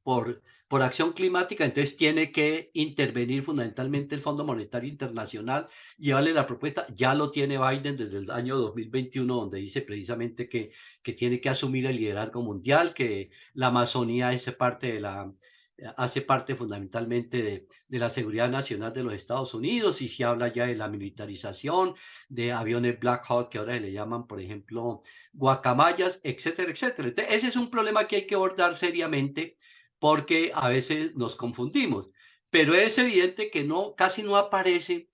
por acción climática, entonces tiene que intervenir fundamentalmente el Fondo Monetario Internacional, llevarle la propuesta, ya lo tiene Biden desde el año 2021, donde dice precisamente que tiene que asumir el liderazgo mundial, que la Amazonía hace parte fundamentalmente de la seguridad nacional de los Estados Unidos, y se habla ya de la militarización, de aviones Black Hawk, que ahora se le llaman, por ejemplo, guacamayas, etcétera, etcétera. Entonces, ese es un problema que hay que abordar seriamente, porque a veces nos confundimos, pero es evidente que no, casi no aparece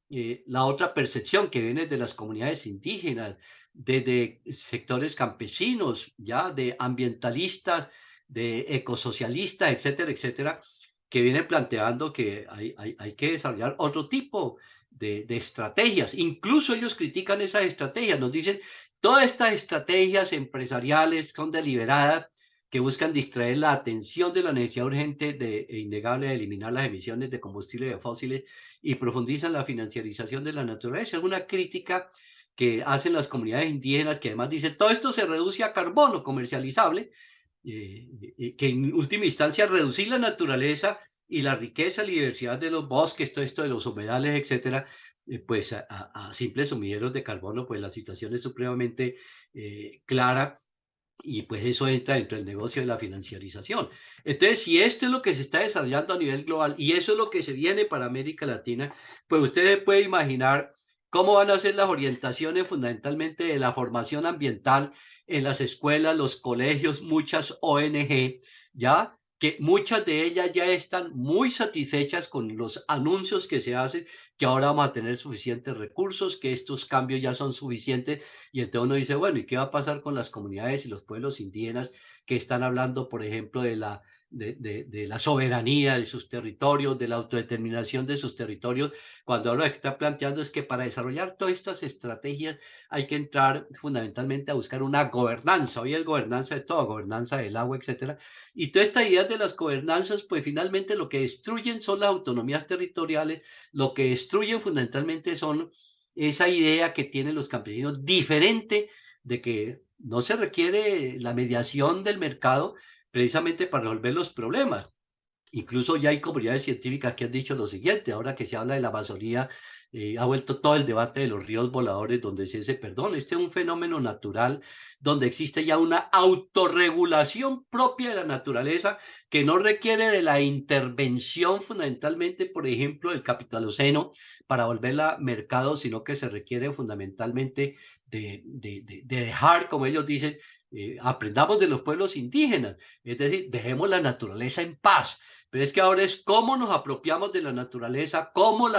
la otra percepción que viene de las comunidades indígenas, de sectores campesinos, ya de ambientalistas, de ecosocialistas, etcétera, etcétera, que vienen planteando que hay que desarrollar otro tipo de estrategias. Incluso ellos critican esas estrategias, nos dicen, todas estas estrategias empresariales son deliberadas, que buscan distraer la atención de la necesidad urgente e innegable de eliminar las emisiones de combustibles fósiles y profundizan la financiarización de la naturaleza. Es una crítica que hacen las comunidades indígenas, que además dicen, todo esto se reduce a carbono comercializable, que en última instancia reducir la naturaleza y la riqueza, la diversidad de los bosques, todo esto de los humedales, etcétera, pues a simples sumideros de carbono, pues la situación es supremamente clara, y pues eso entra dentro del negocio de la financiarización. Entonces, si esto es lo que se está desarrollando a nivel global y eso es lo que se viene para América Latina, pues ustedes pueden imaginar cómo van a ser las orientaciones fundamentalmente de la formación ambiental en las escuelas, los colegios, muchas ONG, ¿ya? Que muchas de ellas ya están muy satisfechas con los anuncios que se hacen, que ahora vamos a tener suficientes recursos, que estos cambios ya son suficientes, y entonces uno dice, bueno, ¿y qué va a pasar con las comunidades y los pueblos indígenas que están hablando, por ejemplo, de la soberanía de sus territorios, de la autodeterminación de sus territorios, cuando ahora lo que está planteando es que para desarrollar todas estas estrategias hay que entrar fundamentalmente a buscar una gobernanza? Hoy es gobernanza de todo, gobernanza del agua, etcétera. Y toda esta idea de las gobernanzas, pues finalmente lo que destruyen son las autonomías territoriales, lo que destruyen fundamentalmente son esa idea que tienen los campesinos diferente, de que no se requiere la mediación del mercado precisamente para resolver los problemas. Incluso ya hay comunidades científicas que han dicho lo siguiente, ahora que se habla de la Amazonía, ha vuelto todo el debate de los ríos voladores, donde se dice, perdón, este es un fenómeno natural, donde existe ya una autorregulación propia de la naturaleza que no requiere de la intervención fundamentalmente, por ejemplo, del capitaloceno para volverla mercado, sino que se requiere fundamentalmente de dejar, como ellos dicen, aprendamos de los pueblos indígenas, es decir, dejemos la naturaleza en paz. Pero es que ahora es cómo nos apropiamos de la naturaleza, cómo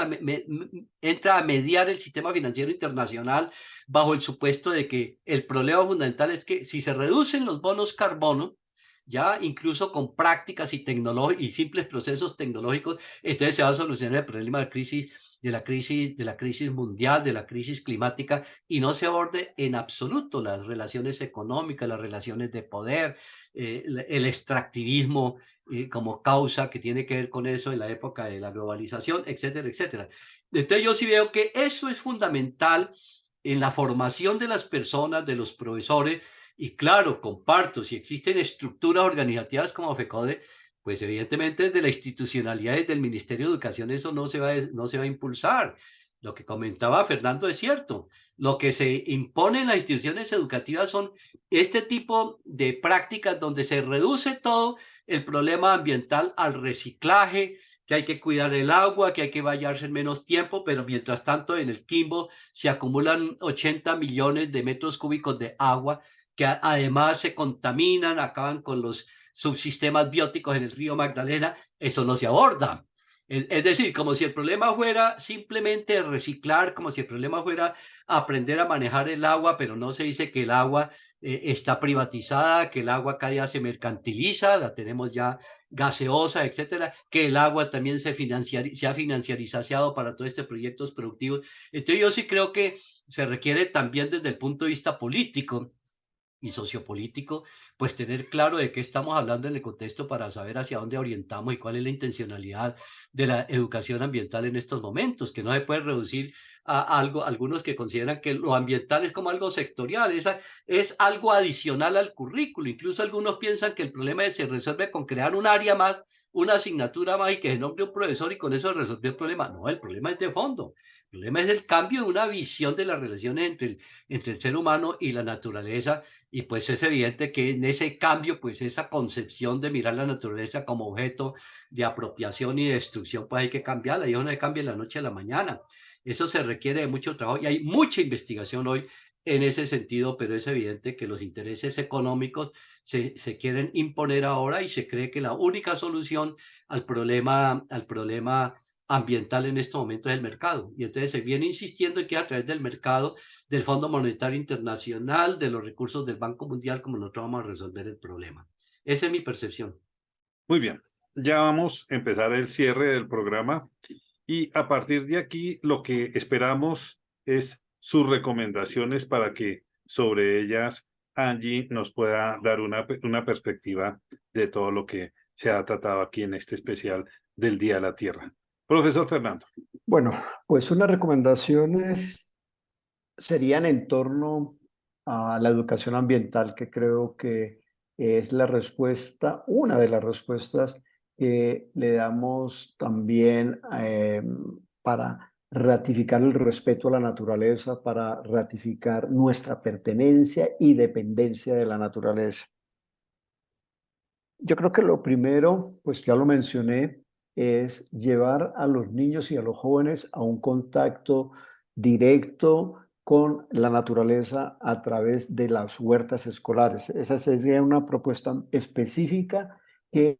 entra a mediar el sistema financiero internacional bajo el supuesto de que el problema fundamental es que si se reducen los bonos carbono, ya incluso con prácticas y simples procesos tecnológicos, entonces se va a solucionar el problema de la crisis mundial, de la crisis climática, y no se aborde en absoluto las relaciones económicas, las relaciones de poder, el extractivismo como causa que tiene que ver con eso en la época de la globalización, etcétera, etcétera. Entonces yo sí veo que eso es fundamental en la formación de las personas, de los profesores, y claro, comparto, si existen estructuras organizativas como FECODE, pues evidentemente desde la institucionalidad, desde el Ministerio de Educación, eso no se va a impulsar. Lo que comentaba Fernando es cierto. Lo que se impone en las instituciones educativas son este tipo de prácticas donde se reduce todo el problema ambiental al reciclaje, que hay que cuidar el agua, que hay que bañarse en menos tiempo, pero mientras tanto en el Quimbo se acumulan 80 millones de metros cúbicos de agua que además se contaminan, acaban con los subsistemas bióticos en el río Magdalena, eso no se aborda. Es decir, como si el problema fuera simplemente reciclar, como si el problema fuera aprender a manejar el agua, pero no se dice que el agua está privatizada, que el agua cada día se mercantiliza, la tenemos ya gaseosa, etcétera, que el agua también se ha financiarizado para todos estos proyectos productivos. Entonces yo sí creo que se requiere también desde el punto de vista político y sociopolítico, pues tener claro de qué estamos hablando en el contexto para saber hacia dónde orientamos y cuál es la intencionalidad de la educación ambiental en estos momentos, que no se puede reducir a algo, algunos que consideran que lo ambiental es como algo sectorial, es algo adicional al currículo, incluso algunos piensan que el problema se resuelve con crear un área más, una asignatura más y que se nombre un profesor y con eso resolvió el problema. No, el problema es de fondo. El problema es el cambio de una visión de las relaciones entre el ser humano y la naturaleza, y pues es evidente que en ese cambio, pues esa concepción de mirar la naturaleza como objeto de apropiación y destrucción, pues hay que cambiarla. Y eso no se cambia de la noche a la mañana. Eso se requiere de mucho trabajo y hay mucha investigación hoy en ese sentido, pero es evidente que los intereses económicos se quieren imponer ahora y se cree que la única solución al problema ambiental en este momento es el mercado. Y entonces se viene insistiendo en que a través del mercado, del Fondo Monetario Internacional, de los recursos del Banco Mundial, como nosotros vamos a resolver el problema. Esa es mi percepción. Muy bien, ya vamos a empezar el cierre del programa y a partir de aquí lo que esperamos es sus recomendaciones para que sobre ellas Angie nos pueda dar una perspectiva de todo lo que se ha tratado aquí en este especial del Día de la Tierra. Profesor Fernando. Bueno, pues unas recomendaciones serían en torno a la educación ambiental, que creo que es la respuesta, una de las respuestas que le damos también para ratificar el respeto a la naturaleza, para ratificar nuestra pertenencia y dependencia de la naturaleza. Yo creo que lo primero, pues ya lo mencioné, es llevar a los niños y a los jóvenes a un contacto directo con la naturaleza a través de las huertas escolares. Esa sería una propuesta específica que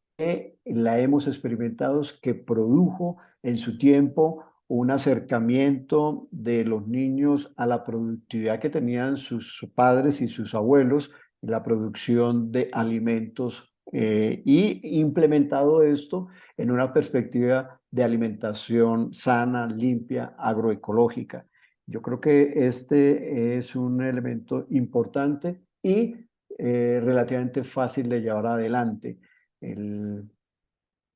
la hemos experimentado, que produjo en su tiempo un acercamiento de los niños a la productividad que tenían sus padres y sus abuelos en la producción de alimentos y implementado esto en una perspectiva de alimentación sana, limpia, agroecológica. Yo creo que este es un elemento importante y relativamente fácil de llevar adelante.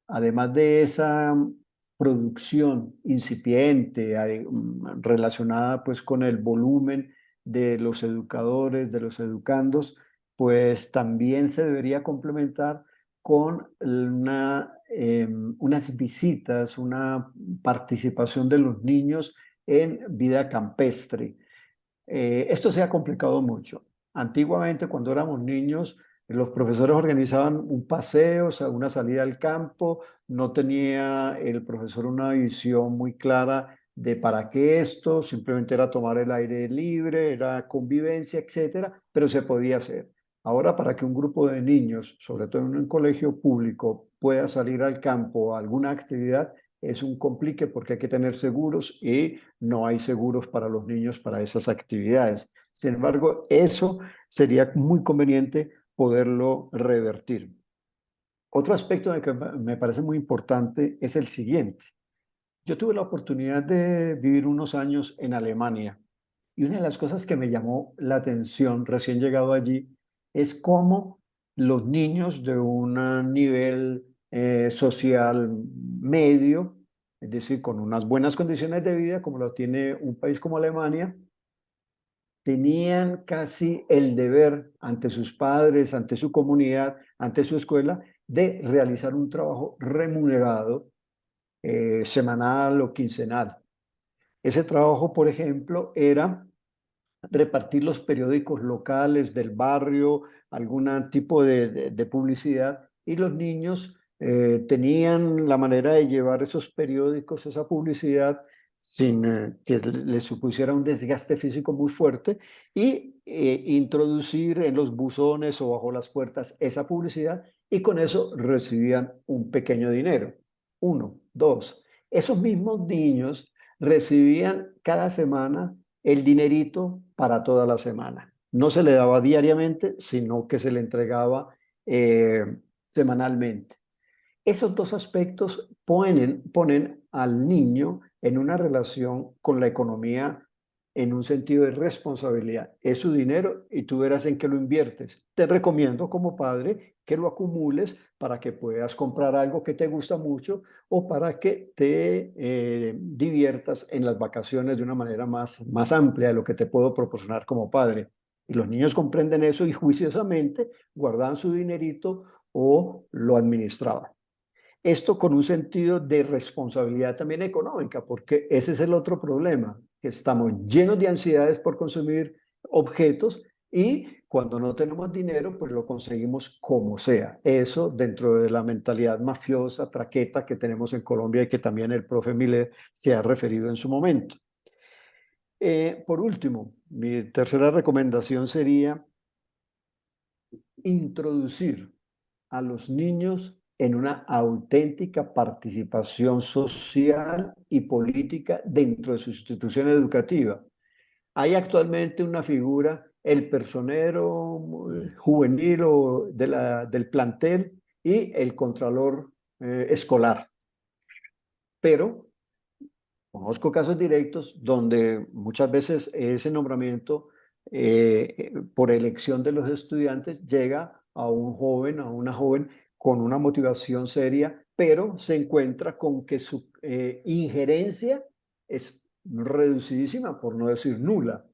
Además de esa producción incipiente relacionada pues con el volumen de los educadores, de los educandos, pues también se debería complementar con unas visitas, una participación de los niños en vida campestre. Esto se ha complicado mucho. Antiguamente, cuando éramos niños, los profesores organizaban un paseo, o sea, una salida al campo, no tenía el profesor una visión muy clara de para qué esto, simplemente era tomar el aire libre, era convivencia, etcétera, pero se podía hacer. Ahora, para que un grupo de niños, sobre todo en un colegio público, pueda salir al campo a alguna actividad, es un complique porque hay que tener seguros y no hay seguros para los niños para esas actividades. Sin embargo, eso sería muy conveniente poderlo revertir. Otro aspecto que me parece muy importante es el siguiente. Yo tuve la oportunidad de vivir unos años en Alemania y una de las cosas que me llamó la atención recién llegado allí es cómo los niños de un nivel social medio, es decir, con unas buenas condiciones de vida, como lo tiene un país como Alemania, tenían casi el deber ante sus padres, ante su comunidad, ante su escuela, de realizar un trabajo remunerado semanal o quincenal. Ese trabajo, por ejemplo, era repartir los periódicos locales del barrio, algún tipo de publicidad, y los niños tenían la manera de llevar esos periódicos, esa publicidad, sin que les supusiera un desgaste físico muy fuerte, y introducir en los buzones o bajo las puertas esa publicidad, y con eso recibían un pequeño dinero. Uno, dos. Esos mismos niños recibían cada semana el dinerito para toda la semana. No se le daba diariamente, sino que se le entregaba semanalmente. Esos dos aspectos ponen al niño en una relación con la economía en un sentido de responsabilidad. Es su dinero y tú verás en qué lo inviertes. Te recomiendo como padre que lo acumules para que puedas comprar algo que te gusta mucho o para que te diviertas en las vacaciones de una manera más amplia de lo que te puedo proporcionar como padre. Y los niños comprenden eso y juiciosamente guardaban su dinerito o lo administraban. Esto con un sentido de responsabilidad también económica, porque ese es el otro problema, que estamos llenos de ansiedades por consumir objetos y cuando no tenemos dinero, pues lo conseguimos como sea. Eso dentro de la mentalidad mafiosa, traqueta que tenemos en Colombia y que también el profe Millet se ha referido en su momento. Por último, mi tercera recomendación sería introducir a los niños en una auténtica participación social y política dentro de su institución educativa. Hay actualmente una figura, el personero juvenil o del plantel y el contralor escolar. Pero conozco casos directos donde muchas veces ese nombramiento por elección de los estudiantes llega a un joven, a una joven con una motivación seria, pero se encuentra con que su injerencia es reducidísima, por no decir nula.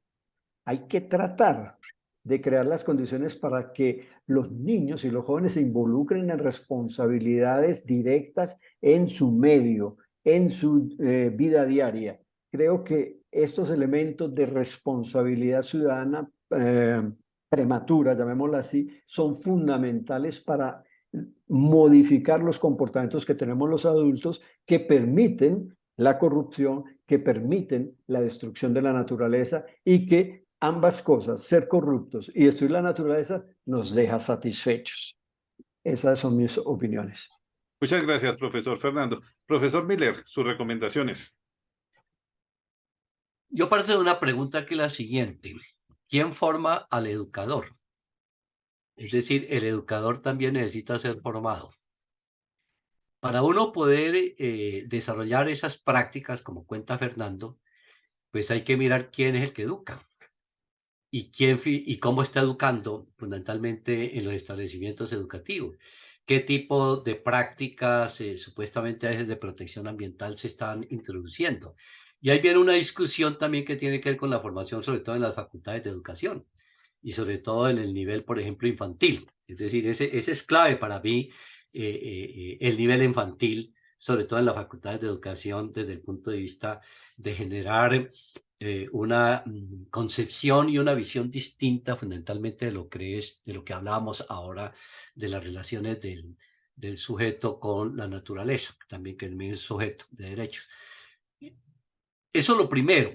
Hay que tratar de crear las condiciones para que los niños y los jóvenes se involucren en responsabilidades directas en su medio, en su vida diaria. Creo que estos elementos de responsabilidad ciudadana prematura, llamémosla así, son fundamentales para modificar los comportamientos que tenemos los adultos que permiten la corrupción, que permiten la destrucción de la naturaleza y que ambas cosas, ser corruptos y destruir la naturaleza, nos deja satisfechos. Esas son mis opiniones. Muchas gracias, profesor Fernando. Profesor Miller, sus recomendaciones. Yo parto de una pregunta que es la siguiente. ¿Quién forma al educador? Es decir, el educador también necesita ser formado. Para uno poder desarrollar esas prácticas, como cuenta Fernando, pues hay que mirar quién es el que educa y cómo está educando fundamentalmente en los establecimientos educativos. ¿Qué tipo de prácticas supuestamente a veces de protección ambiental se están introduciendo? Y ahí viene una discusión también que tiene que ver con la formación, sobre todo en las facultades de educación y sobre todo en el nivel, por ejemplo, infantil. Es decir, ese es clave para mí el nivel infantil, sobre todo en las facultades de educación, desde el punto de vista de generar una concepción y una visión distinta fundamentalmente de lo que es, de lo que hablábamos ahora, de las relaciones del sujeto con la naturaleza, también que es un sujeto de derechos. Eso es lo primero.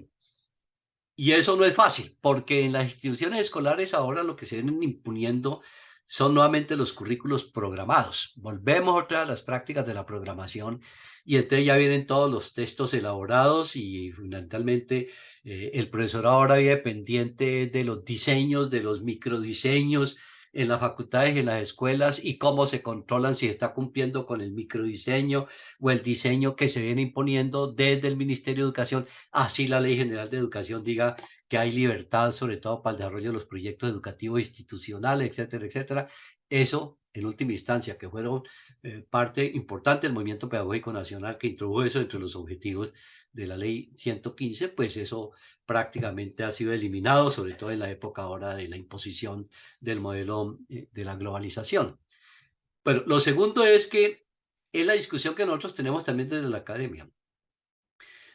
Y eso no es fácil, porque en las instituciones escolares ahora lo que se vienen imponiendo son nuevamente los currículos programados. Volvemos otra vez a las prácticas de la programación y entonces ya vienen todos los textos elaborados y fundamentalmente el profesor ahora vive pendiente de los diseños, de los microdiseños en las facultades y en las escuelas y cómo se controlan si está cumpliendo con el microdiseño o el diseño que se viene imponiendo desde el Ministerio de Educación. Así la Ley General de Educación diga que hay libertad, sobre todo para el desarrollo de los proyectos educativos institucionales, etcétera, etcétera. Eso, en última instancia, que fueron parte importante del movimiento pedagógico nacional que introdujo eso entre los objetivos de la Ley 115, pues eso prácticamente ha sido eliminado, sobre todo en la época ahora de la imposición del modelo de la globalización. Pero lo segundo es que es la discusión que nosotros tenemos también desde la academia.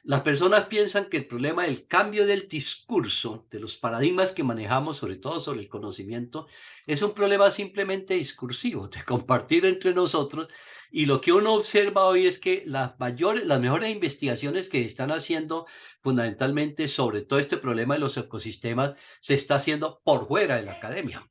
Las personas piensan que el problema del cambio del discurso, de los paradigmas que manejamos, sobre todo sobre el conocimiento, es un problema simplemente discursivo, de compartir entre nosotros. Y lo que uno observa hoy es que las mejores investigaciones que están haciendo fundamentalmente sobre todo este problema de los ecosistemas se está haciendo por fuera de la academia.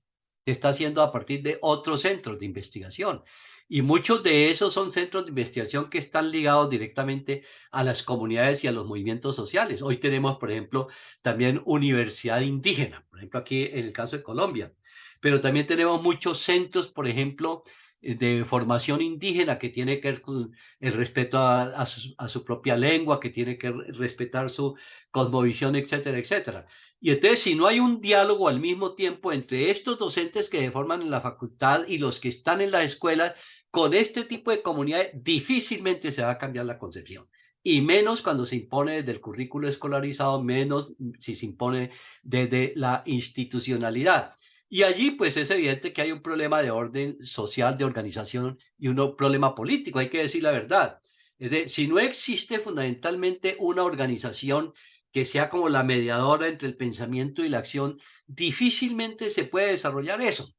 Se está haciendo a partir de otros centros de investigación. Y muchos de esos son centros de investigación que están ligados directamente a las comunidades y a los movimientos sociales. Hoy tenemos, por ejemplo, también universidad indígena, por ejemplo, aquí en el caso de Colombia, pero también tenemos muchos centros, por ejemplo, de formación indígena que tiene que ver con el respeto a su propia lengua, que tiene que respetar su cosmovisión, etcétera, etcétera. Y entonces, si no hay un diálogo al mismo tiempo entre estos docentes que se forman en la facultad y los que están en las escuelas, con este tipo de comunidades difícilmente se va a cambiar la concepción. Y menos cuando se impone desde el currículo escolarizado, menos si se impone desde la institucionalidad. Y allí pues es evidente que hay un problema de orden social, de organización y un problema político, hay que decir la verdad. Es decir, si no existe fundamentalmente una organización que sea como la mediadora entre el pensamiento y la acción, difícilmente se puede desarrollar eso.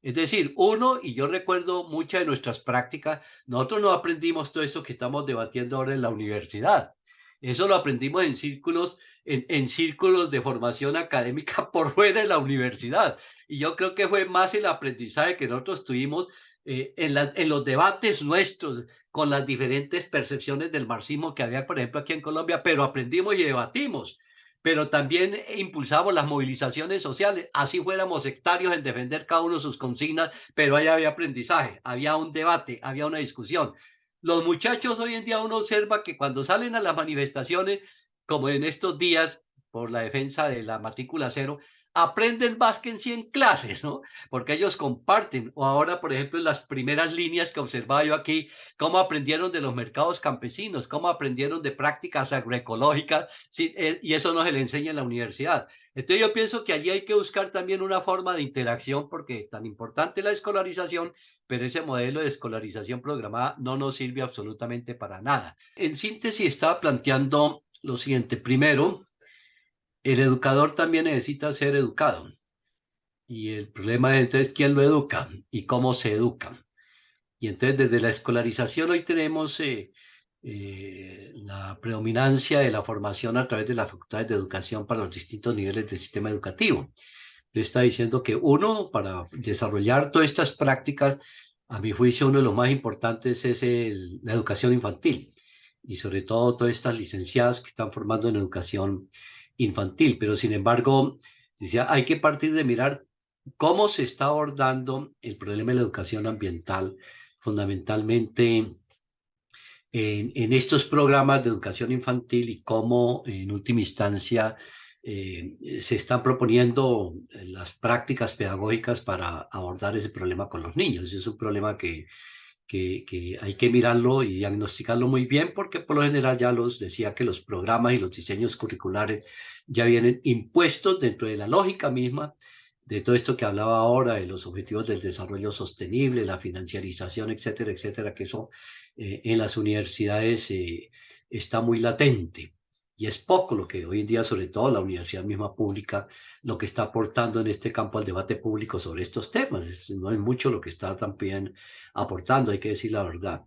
Es decir, y yo recuerdo muchas de nuestras prácticas, nosotros no aprendimos todo eso que estamos debatiendo ahora en la universidad. Eso lo aprendimos en círculos de formación académica por fuera de la universidad. Y yo creo que fue más el aprendizaje que nosotros tuvimos en los debates nuestros con las diferentes percepciones del marxismo que había, por ejemplo, aquí en Colombia, pero aprendimos y debatimos. Pero también impulsamos las movilizaciones sociales, así fuéramos sectarios en defender cada uno de sus consignas, pero ahí había aprendizaje, había un debate, había una discusión. Los muchachos hoy en día uno observa que cuando salen a las manifestaciones, como en estos días por la defensa de la matrícula cero, aprenden más que en 100 clases, ¿no? Porque ellos comparten, o ahora, por ejemplo, en las primeras líneas que observaba yo aquí, cómo aprendieron de los mercados campesinos, cómo aprendieron de prácticas agroecológicas, sí, y eso no se le enseña en la universidad. Entonces yo pienso que allí hay que buscar también una forma de interacción, porque tan importante la escolarización, pero ese modelo de escolarización programada no nos sirve absolutamente para nada. En síntesis, estaba planteando lo siguiente. Primero, el educador también necesita ser educado. Y el problema es entonces quién lo educa y cómo se educa. Y entonces desde la escolarización hoy tenemos la predominancia de la formación a través de las facultades de educación para los distintos niveles del sistema educativo. Usted está diciendo que uno, para desarrollar todas estas prácticas, a mi juicio, uno de los más importantes es la educación infantil. Y sobre todo todas estas licenciadas que están formando en educación infantil. Pero sin embargo, decía, hay que partir de mirar cómo se está abordando el problema de la educación ambiental, fundamentalmente en estos programas de educación infantil y cómo en última instancia se están proponiendo las prácticas pedagógicas para abordar ese problema con los niños. Es un problema que hay que mirarlo y diagnosticarlo muy bien, porque por lo general ya los decía que los programas y los diseños curriculares ya vienen impuestos dentro de la lógica misma de todo esto que hablaba ahora, de los objetivos del desarrollo sostenible, la financiarización, etcétera, etcétera, que eso en las universidades está muy latente. Y es poco lo que hoy en día, sobre todo la universidad misma pública, lo que está aportando en este campo al debate público sobre estos temas. No es mucho lo que está también aportando, hay que decir la verdad.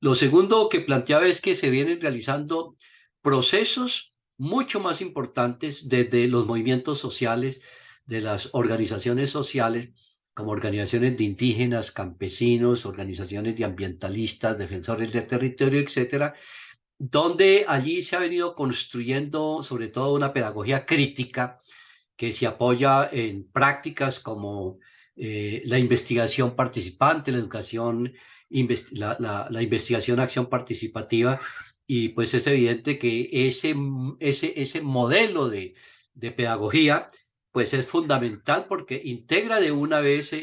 Lo segundo que planteaba es que se vienen realizando procesos mucho más importantes desde los movimientos sociales, de las organizaciones sociales, como organizaciones de indígenas, campesinos, organizaciones de ambientalistas, defensores del territorio, etcétera, donde allí se ha venido construyendo sobre todo una pedagogía crítica que se apoya en prácticas como la investigación participante, la educación, la investigación acción participativa, y pues es evidente que ese modelo de pedagogía pues es fundamental porque integra de una vez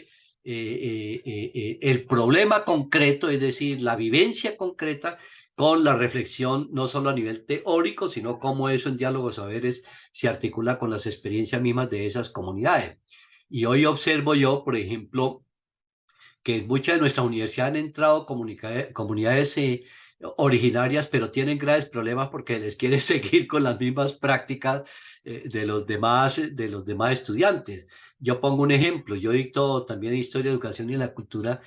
el problema concreto, es decir, la vivencia concreta con la reflexión no solo a nivel teórico, sino cómo eso en diálogos saberes se articula con las experiencias mismas de esas comunidades. Y hoy observo yo, por ejemplo, que en muchas de nuestras universidades han entrado comunidades originarias, pero tienen graves problemas porque les quieren seguir con las mismas prácticas de los demás estudiantes. Yo pongo un ejemplo, yo dicto también Historia, Educación y la Cultura,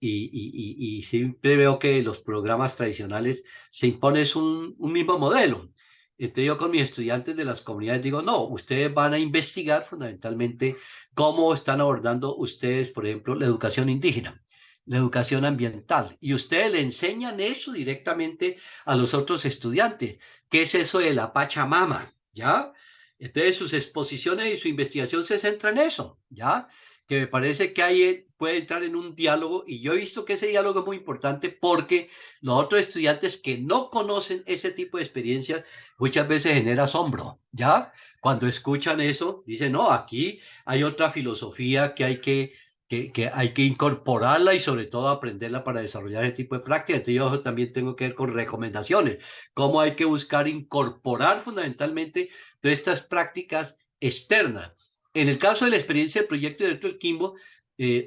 y siempre veo que los programas tradicionales se imponen un mismo modelo. Entonces yo con mis estudiantes de las comunidades digo, no, ustedes van a investigar fundamentalmente cómo están abordando ustedes, por ejemplo, la educación indígena, la educación ambiental, y ustedes le enseñan eso directamente a los otros estudiantes. ¿Qué es eso de la Pachamama? ¿Ya? Entonces sus exposiciones y su investigación se centra en eso, ¿ya? Que me parece que ahí puede entrar en un diálogo, y yo he visto que ese diálogo es muy importante porque los otros estudiantes que no conocen ese tipo de experiencias muchas veces genera asombro, ¿ya? Cuando escuchan eso, dicen, no, aquí hay otra filosofía que hay que incorporarla y sobre todo aprenderla para desarrollar ese tipo de prácticas. Entonces yo también tengo que ver con recomendaciones, cómo hay que buscar incorporar fundamentalmente todas estas prácticas externas. En el caso de la experiencia del proyecto Directo del Quimbo,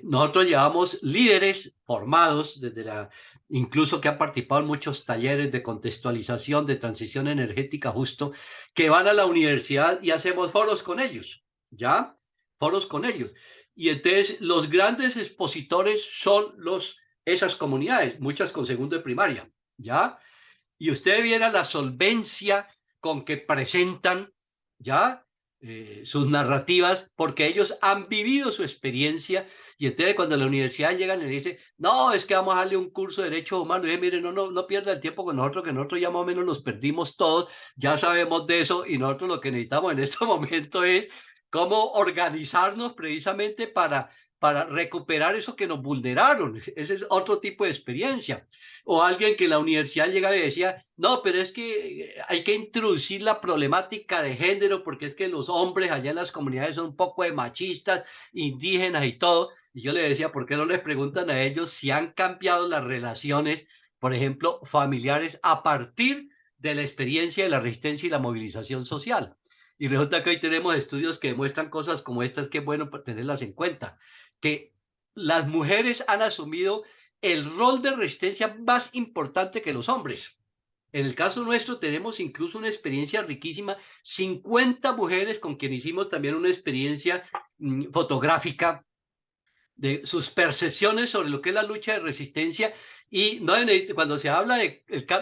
nosotros llevamos líderes formados incluso que han participado en muchos talleres de contextualización, de transición energética justo, que van a la universidad y hacemos foros con ellos, ¿ya? Foros con ellos. Y entonces los grandes expositores son esas comunidades, muchas con segundo de primaria, ¿ya? Y usted viera la solvencia con que presentan, ¿ya? Sus narrativas, porque ellos han vivido su experiencia, y entonces cuando a la universidad llegan y le dicen, no, es que vamos a darle un curso de derechos humanos, y dicen, mire, no pierda el tiempo con nosotros, que nosotros ya más o menos los perdimos todos, ya sabemos de eso, y nosotros lo que necesitamos en este momento es cómo organizarnos precisamente para recuperar eso que nos vulneraron. Ese es otro tipo de experiencia. O alguien que en la universidad llegaba y decía, no, pero es que hay que introducir la problemática de género porque es que los hombres allá en las comunidades son un poco de machistas, indígenas y todo. Y yo le decía, ¿por qué no les preguntan a ellos si han cambiado las relaciones, por ejemplo, familiares a partir de la experiencia de la resistencia y la movilización social? Y resulta que hoy tenemos estudios que demuestran cosas como estas, que es bueno tenerlas en cuenta, que las mujeres han asumido el rol de resistencia más importante que los hombres. En el caso nuestro tenemos incluso una experiencia riquísima, 50 mujeres con quien hicimos también una experiencia fotográfica de sus percepciones sobre lo que es la lucha de resistencia, y cuando se habla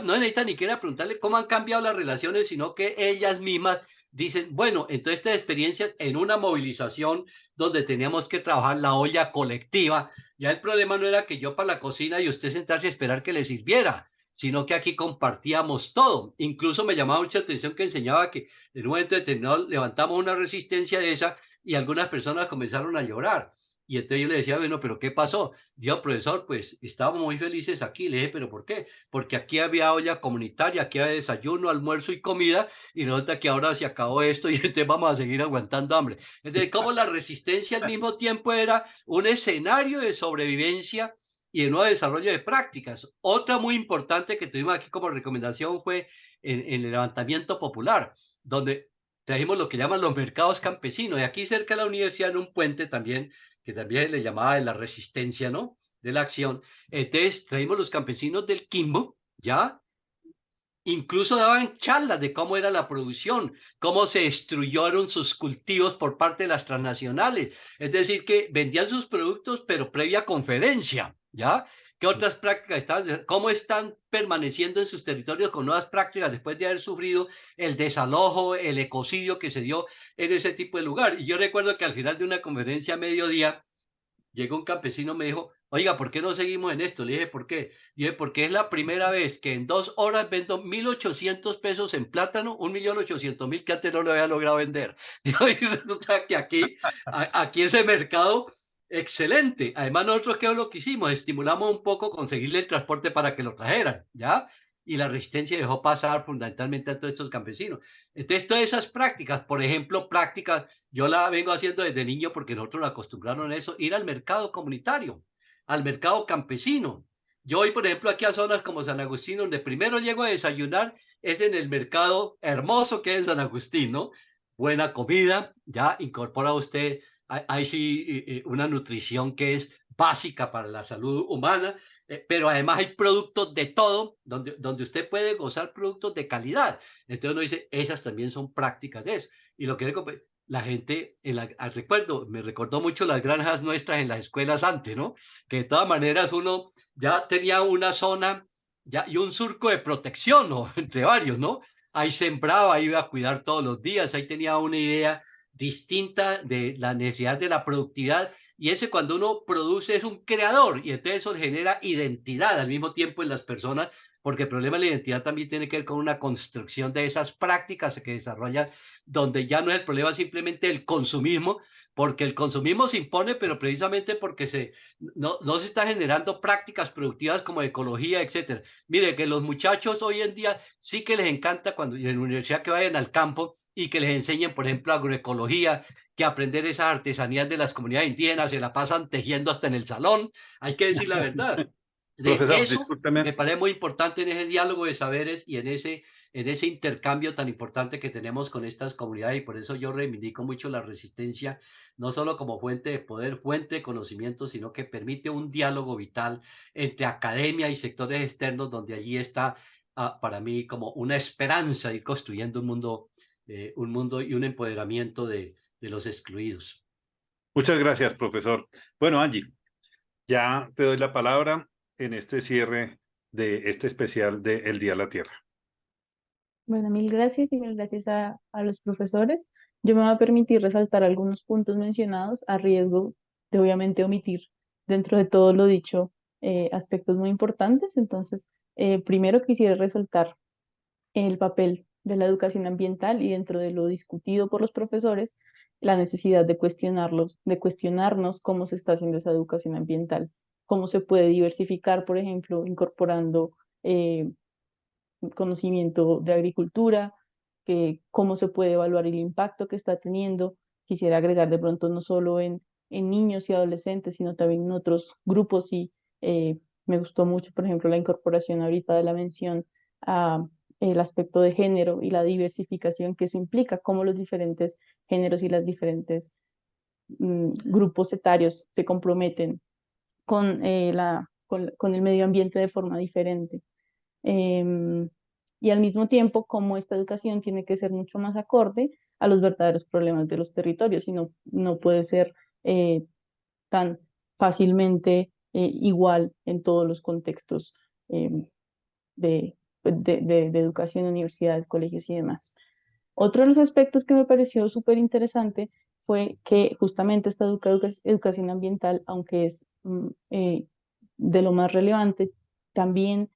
no necesita ni siquiera preguntarle cómo han cambiado las relaciones, sino que ellas mismas dicen, bueno, entonces estas experiencias en una movilización donde teníamos que trabajar la olla colectiva, ya el problema no era que yo para la cocina y usted sentarse a esperar que le sirviera, sino que aquí compartíamos todo. Incluso me llamaba mucha atención que enseñaba que en un momento determinado levantamos una resistencia de esa y algunas personas comenzaron a llorar. Y entonces yo le decía, bueno, ¿pero qué pasó? Dijo, profesor, pues estábamos muy felices aquí. Le dije, ¿pero por qué? Porque aquí había olla comunitaria, aquí había desayuno, almuerzo y comida, y resulta que ahora se acabó esto y entonces vamos a seguir aguantando hambre. Entonces, como la resistencia al mismo tiempo era un escenario de sobrevivencia y de nuevo desarrollo de prácticas. Otra muy importante que tuvimos aquí como recomendación fue en el levantamiento popular, donde trajimos lo que llaman los mercados campesinos. Y aquí cerca de la universidad, en un puente también, que también le llamaba de la resistencia, ¿no? De la acción. Entonces, traímos los campesinos del Quimbo, ¿ya? Incluso daban charlas de cómo era la producción, cómo se destruyeron sus cultivos por parte de las transnacionales. Es decir, que vendían sus productos, pero previa conferencia, ¿ya? ¿Qué otras prácticas están? ¿Cómo están permaneciendo en sus territorios con nuevas prácticas después de haber sufrido el desalojo, el ecocidio que se dio en ese tipo de lugar? Y yo recuerdo que al final de una conferencia a mediodía, llegó un campesino, me dijo, oiga, ¿por qué no seguimos en esto? Le dije, ¿por qué? Y dije, porque es la primera vez que en 2 horas vendo 1.800 pesos en plátano, 1.800.000 que antes no lo había logrado vender. Digo, y resulta que aquí ese mercado, excelente. Además, nosotros, ¿qué es lo que hicimos? Estimulamos un poco conseguirle el transporte para que lo trajeran, ¿ya? Y la resistencia dejó pasar fundamentalmente a todos estos campesinos. Entonces, todas esas prácticas, por ejemplo, prácticas yo la vengo haciendo desde niño porque nosotros nos acostumbraron a eso, ir al mercado comunitario, al mercado campesino. Yo voy, por ejemplo, aquí a zonas como San Agustín, donde primero llego a desayunar, es en el mercado hermoso que es en San Agustín, ¿no? Buena comida, ya incorpora usted, hay sí una nutrición que es básica para la salud humana, pero además hay productos de todo, donde usted puede gozar productos de calidad. Entonces uno dice, esas también son prácticas de eso. Y lo que la gente, recuerdo, me recordó mucho las granjas nuestras en las escuelas antes, ¿no? Que de todas maneras uno ya tenía una zona ya, y un surco de protección, ¿no? Entre varios, ¿no? Ahí sembraba, ahí iba a cuidar todos los días, ahí tenía una idea distinta de la necesidad de la productividad y ese cuando uno produce es un creador y entonces eso genera identidad al mismo tiempo en las personas porque el problema de la identidad también tiene que ver con una construcción de esas prácticas que desarrollan donde ya no es el problema simplemente el consumismo, porque el consumismo se impone, pero precisamente porque no se están generando prácticas productivas como ecología, etcétera. Mire, que los muchachos hoy en día sí que les encanta cuando en la universidad que vayan al campo y que les enseñen, por ejemplo, agroecología, que aprender esas artesanías de las comunidades indígenas, se la pasan tejiendo hasta en el salón, hay que decir la verdad. De Profesor, eso discúlpeme. me parece muy importante en ese diálogo de saberes y en ese intercambio tan importante que tenemos con estas comunidades y por eso yo reivindico mucho la resistencia, no solo como fuente de poder, fuente de conocimiento, sino que permite un diálogo vital entre academia y sectores externos, donde allí está para mí como una esperanza de ir construyendo un mundo y un empoderamiento de los excluidos. Muchas gracias, profesor. Bueno, Angie, ya te doy la palabra en este cierre de este especial de El Día de la Tierra. Bueno, mil gracias y mil gracias a los profesores. Yo me voy a permitir resaltar algunos puntos mencionados a riesgo de obviamente omitir dentro de todo lo dicho aspectos muy importantes. Entonces, primero quisiera resaltar el papel de la educación ambiental y dentro de lo discutido por los profesores, la necesidad de cuestionarnos cómo se está haciendo esa educación ambiental, cómo se puede diversificar, por ejemplo, incorporando eh, conocimiento de agricultura, cómo se puede evaluar el impacto que está teniendo. Quisiera agregar de pronto no solo en niños y adolescentes, sino también en otros grupos y me gustó mucho, por ejemplo, la incorporación ahorita de la mención a el aspecto de género y la diversificación que eso implica, cómo los diferentes géneros y las diferentes grupos etarios se comprometen con el medio ambiente de forma diferente. Em, y al mismo tiempo, cómo esta educación tiene que ser mucho más acorde a los verdaderos problemas de los territorios y no puede ser tan fácilmente igual en todos los contextos em, de educación, universidades, colegios y demás. Otro de los aspectos que me pareció súper interesante fue que justamente esta educación ambiental, aunque es de lo más relevante, también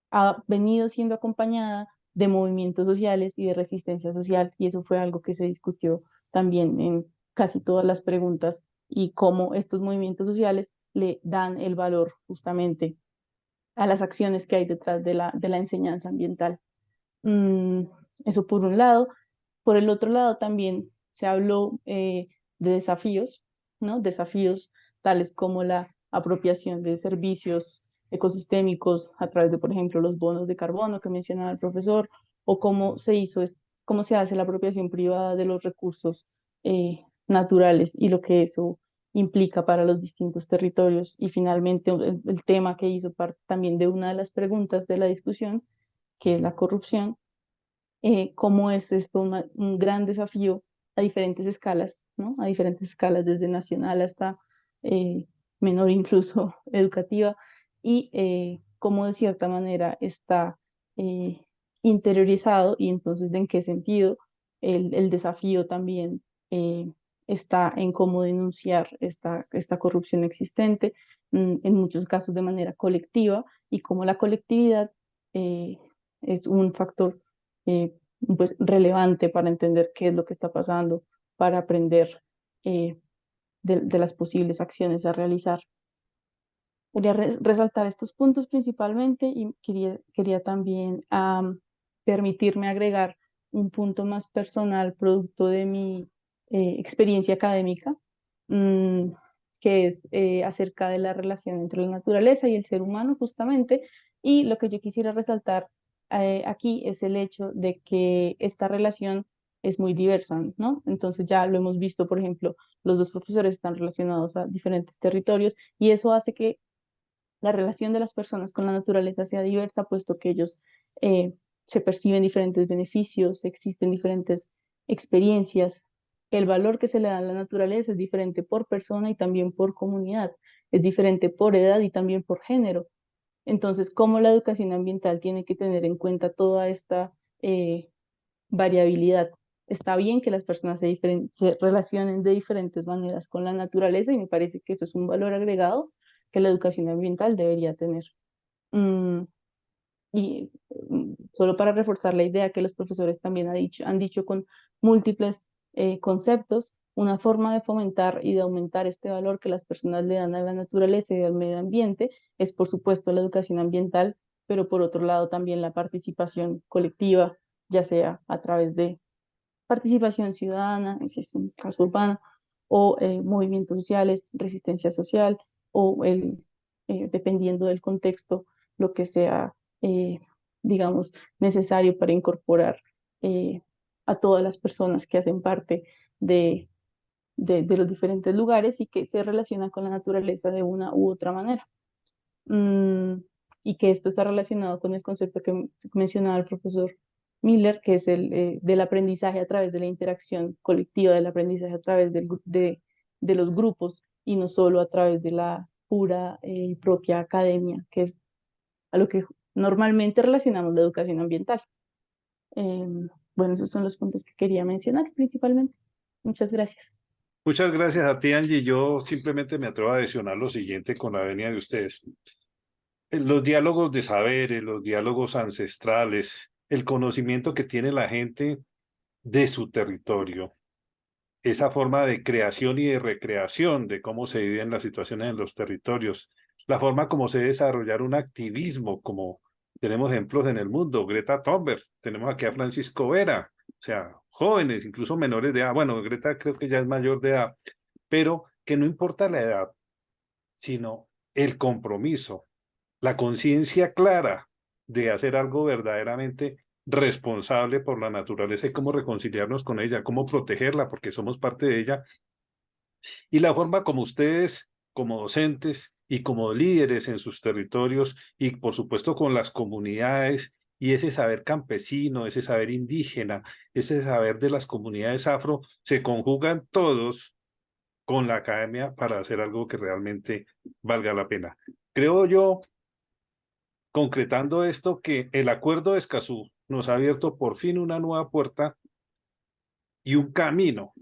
ha venido siendo acompañada de movimientos sociales y de resistencia social, y eso fue algo que se discutió también en casi todas las preguntas, y cómo estos movimientos sociales le dan el valor justamente a las acciones que hay detrás de la enseñanza ambiental. Mm, eso por un lado. Por el otro lado también se habló de desafíos, ¿no? Desafíos tales como la apropiación de servicios ecosistémicos a través de, por ejemplo, los bonos de carbono que mencionaba el profesor, o cómo se hizo cómo se hace la apropiación privada de los recursos naturales y lo que eso implica para los distintos territorios. Y finalmente el tema que hizo parte también de una de las preguntas de la discusión, que es la corrupción, cómo es esto un gran desafío a diferentes escalas, ¿no? A diferentes escalas, desde nacional hasta menor incluso educativa, y cómo de cierta manera está interiorizado, y entonces de en qué sentido el desafío también está en cómo denunciar esta corrupción existente, en muchos casos de manera colectiva, y cómo la colectividad es un factor eh, pues, relevante para entender qué es lo que está pasando, para aprender de las posibles acciones a realizar. Quería resaltar estos puntos principalmente, y quería también permitirme agregar un punto más personal producto de mi experiencia académica, mm, que es acerca de la relación entre la naturaleza y el ser humano justamente, y lo que yo quisiera resaltar aquí es el hecho de que esta relación es muy diversa, ¿no? Entonces ya lo hemos visto, por ejemplo, los dos profesores están relacionados a diferentes territorios, y eso hace que la relación de las personas con la naturaleza sea diversa, puesto que ellos eh, se perciben diferentes beneficios, existen diferentes experiencias. El valor que se le da a la naturaleza es diferente por persona y también por comunidad, es diferente por edad y también por género. Entonces, ¿cómo la educación ambiental tiene que tener en cuenta toda esta variabilidad? Está bien que las personas se relacionen de diferentes maneras con la naturaleza, y me parece que eso es un valor agregado que la educación ambiental debería tener. Mm, Solo para reforzar la idea que los profesores también han dicho con múltiples conceptos, una forma de fomentar y de aumentar este valor que las personas le dan a la naturaleza y al medio ambiente es, por supuesto, la educación ambiental, pero por otro lado también la participación colectiva, ya sea a través de participación ciudadana, ese es un caso urbano, o movimientos sociales, resistencia social, o dependiendo del contexto, lo que sea, eh, digamos, necesario para incorporar a todas las personas que hacen parte de, de los diferentes lugares y que se relacionan con la naturaleza de una u otra manera. Mm, y que esto está relacionado con el concepto que mencionaba el profesor Miller, que es el del aprendizaje a través de la interacción colectiva, del aprendizaje a través de los grupos, y no solo a través de la pura y propia academia, que es a lo que normalmente relacionamos la educación ambiental. Bueno, esos son los puntos que quería mencionar principalmente. Muchas gracias. Muchas gracias a ti, Angie. Yo simplemente me atrevo a adicionar lo siguiente con la venia de ustedes. Los diálogos de saberes, los diálogos ancestrales, el conocimiento que tiene la gente de su territorio, esa forma de creación y de recreación de cómo se viven las situaciones en los territorios, la forma como se debe desarrollar un activismo, como tenemos ejemplos en el mundo, Greta Thunberg, tenemos aquí a Francisco Vera, o sea, jóvenes, incluso menores de edad, bueno, Greta creo que ya es mayor de edad, pero que no importa la edad, sino el compromiso, la conciencia clara de hacer algo verdaderamente responsable por la naturaleza y cómo reconciliarnos con ella, cómo protegerla, porque somos parte de ella, y la forma como ustedes, como docentes y como líderes en sus territorios, y por supuesto con las comunidades, y ese saber campesino, ese saber indígena, ese saber de las comunidades afro, se conjugan todos con la academia para hacer algo que realmente valga la pena. Creo yo, concretando esto, que el acuerdo de Escazú nos ha abierto por fin una nueva puerta y un camino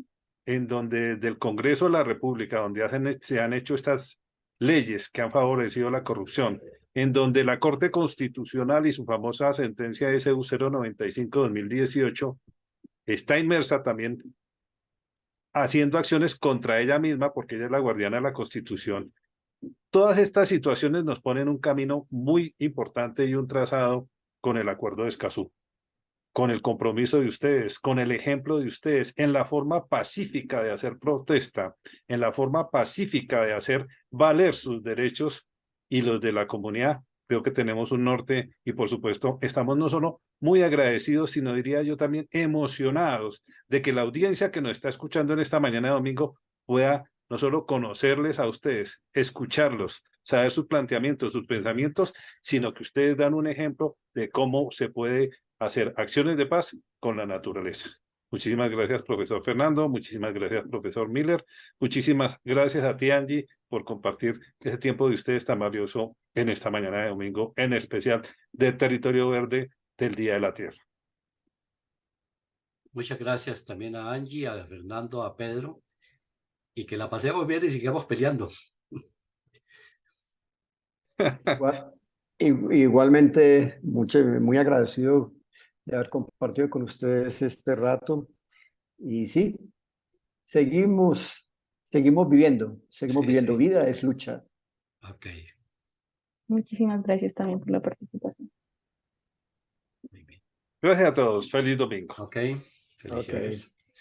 en donde desde el Congreso de la República, donde se han hecho estas leyes que han favorecido la corrupción, en donde la Corte Constitucional y su famosa sentencia SU 095-2018 está inmersa también haciendo acciones contra ella misma, porque ella es la guardiana de la Constitución. Todas estas situaciones nos ponen un camino muy importante y un trazado con el Acuerdo de Escazú, con el compromiso de ustedes, con el ejemplo de ustedes, en la forma pacífica de hacer protesta, en la forma pacífica de hacer valer sus derechos y los de la comunidad. Creo que tenemos un norte y por supuesto estamos no solo muy agradecidos, sino diría yo también emocionados de que la audiencia que nos está escuchando en esta mañana de domingo pueda no solo conocerles a ustedes, escucharlos, saber sus planteamientos, sus pensamientos, sino que ustedes dan un ejemplo de cómo se puede hacer acciones de paz con la naturaleza. Muchísimas gracias, profesor Fernando. Muchísimas gracias, profesor Miller. Muchísimas gracias a ti, Angie, por compartir ese tiempo de ustedes tan valioso en esta mañana de domingo, en especial de Territorio Verde del Día de la Tierra. Muchas gracias también a Angie, a Fernando, a Pedro, y que la pasemos bien y sigamos peleando. Igualmente, muy agradecido de haber compartido con ustedes este rato. Y sí, seguimos viviendo, Sí, viviendo. sí. Vida es lucha. Ok, Muchísimas gracias también por la participación. muy bien. Gracias a todos. Feliz domingo. Ok, Ok. felicidades.